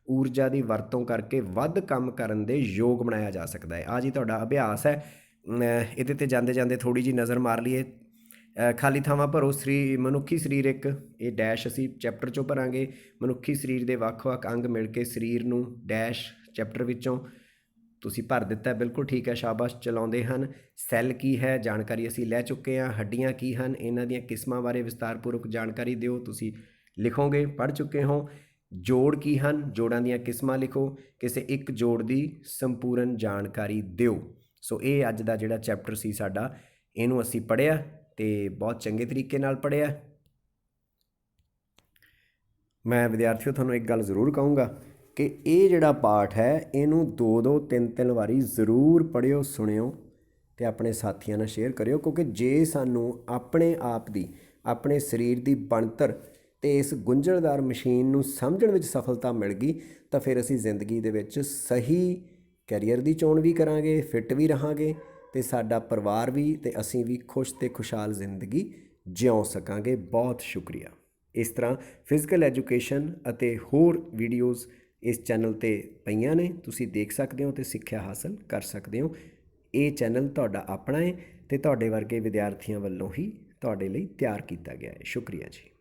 ਊਰਜਾ ਦੀ ਵਰਤੋਂ ਕਰਕੇ ਵੱਧ ਕੰਮ ਕਰਨ ਦੇ ਯੋਗ ਬਣਾਇਆ ਜਾ ਸਕਦਾ ਹੈ। ਆ ਜੀ ਤੁਹਾਡਾ ਅਭਿਆਸ ਹੈ। ਇਹਦੇ 'ਤੇ ਜਾਂਦੇ ਜਾਂਦੇ ਥੋੜ੍ਹੀ ਜਿਹੀ ਨਜ਼ਰ ਮਾਰ ਲਈਏ। ਖਾਲੀ ਥਾਵਾਂ ਭਰੋ। ਮਨੁੱਖੀ ਸਰੀਰ ਇੱਕ, ਇਹ ਡੈਸ਼ ਅਸੀਂ ਚੈਪਟਰ 'ਚੋਂ ਭਰਾਂਗੇ। ਮਨੁੱਖੀ ਸਰੀਰ ਦੇ ਵੱਖ-ਵੱਖ ਅੰਗ ਮਿਲ ਕੇ ਸਰੀਰ ਨੂੰ ਡੈਸ਼ ਚੈਪਟਰ ਵਿੱਚੋਂ ਤੁਸੀਂ ਭਰ ਦਿੱਤਾ, ਬਿਲਕੁਲ ਠੀਕ ਹੈ, ਸ਼ਾਬਾਸ਼। ਚਲਾਉਂਦੇ ਹਨ। ਸੈੱਲ ਕੀ ਹੈ, ਜਾਣਕਾਰੀ ਅਸੀਂ ਲੈ ਚੁੱਕੇ ਹਾਂ। ਹੱਡੀਆਂ ਕੀ ਹਨ, ਇਹਨਾਂ ਦੀਆਂ ਕਿਸਮਾਂ ਬਾਰੇ ਵਿਸਤਾਰਪੂਰਵਕ ਜਾਣਕਾਰੀ ਦਿਓ, ਤੁਸੀਂ ਲਿਖੋਗੇ, ਪੜ੍ਹ ਚੁੱਕੇ ਹੋ। ਜੋੜ ਕੀ ਹਨ, ਜੋੜਾਂ ਦੀਆਂ ਕਿਸਮਾਂ ਲਿਖੋ। ਕਿਸੇ ਇੱਕ ਜੋੜ ਦੀ ਸੰਪੂਰਨ ਜਾਣਕਾਰੀ ਦਿਓ। ਸੋ ਇਹ ਅੱਜ ਦਾ ਜਿਹੜਾ ਚੈਪਟਰ ਸੀ ਸਾਡਾ, ਇਹਨੂੰ ਅਸੀਂ ਪੜ੍ਹਿਆ ਅਤੇ ਬਹੁਤ ਚੰਗੇ ਤਰੀਕੇ ਨਾਲ ਪੜ੍ਹਿਆ। ਮੈਂ ਵਿਦਿਆਰਥੀਓ ਤੁਹਾਨੂੰ ਇੱਕ ਗੱਲ ਜ਼ਰੂਰ ਕਹੂੰਗਾ ਕਿ ਇਹ ਜਿਹੜਾ ਪਾਠ ਹੈ ਇਹਨੂੰ 2-2 3-3 ਵਾਰੀ ਜ਼ਰੂਰ ਪੜ੍ਹਿਓ, ਸੁਣਿਓ ਅਤੇ ਆਪਣੇ ਸਾਥੀਆਂ ਨਾਲ ਸ਼ੇਅਰ ਕਰਿਓ, ਕਿਉਂਕਿ ਜੇ ਸਾਨੂੰ ਆਪਣੇ ਆਪ ਦੀ, ਆਪਣੇ ਸਰੀਰ ਦੀ ਬਣਤਰ ਅਤੇ ਇਸ ਗੁੰਝਲਦਾਰ ਮਸ਼ੀਨ ਨੂੰ ਸਮਝਣ ਵਿੱਚ ਸਫਲਤਾ ਮਿਲ ਗਈ ਤਾਂ ਫਿਰ ਅਸੀਂ ਜ਼ਿੰਦਗੀ ਦੇ ਵਿੱਚ ਸਹੀ ਕੈਰੀਅਰ ਦੀ ਚੋਣ ਵੀ ਕਰਾਂਗੇ, ਫਿੱਟ ਵੀ ਰਹਾਂਗੇ ਅਤੇ ਸਾਡਾ ਪਰਿਵਾਰ ਵੀ ਅਤੇ ਅਸੀਂ ਵੀ ਖੁਸ਼ ਅਤੇ ਖੁਸ਼ਹਾਲ ਜ਼ਿੰਦਗੀ ਜਿਉ ਸਕਾਂਗੇ। ਬਹੁਤ ਸ਼ੁਕਰੀਆ। ਇਸ ਤਰ੍ਹਾਂ ਫਿਜ਼ੀਕਲ ਐਜੂਕੇਸ਼ਨ ਅਤੇ ਹੋਰ ਵੀਡੀਓਜ਼ ਇਸ ਚੈਨਲ 'ਤੇ ਪਈਆਂ ਨੇ, ਤੁਸੀਂ ਦੇਖ ਸਕਦੇ ਹੋ ਅਤੇ ਸਿੱਖਿਆ ਹਾਸਲ ਕਰ ਸਕਦੇ ਹੋ। ਇਹ ਚੈਨਲ ਤੁਹਾਡਾ ਆਪਣਾ ਹੈ ਅਤੇ ਤੁਹਾਡੇ ਵਰਗੇ ਵਿਦਿਆਰਥੀਆਂ ਵੱਲੋਂ ਹੀ ਤੁਹਾਡੇ ਲਈ ਤਿਆਰ ਕੀਤਾ ਗਿਆ ਹੈ। ਸ਼ੁਕਰੀਆ ਜੀ।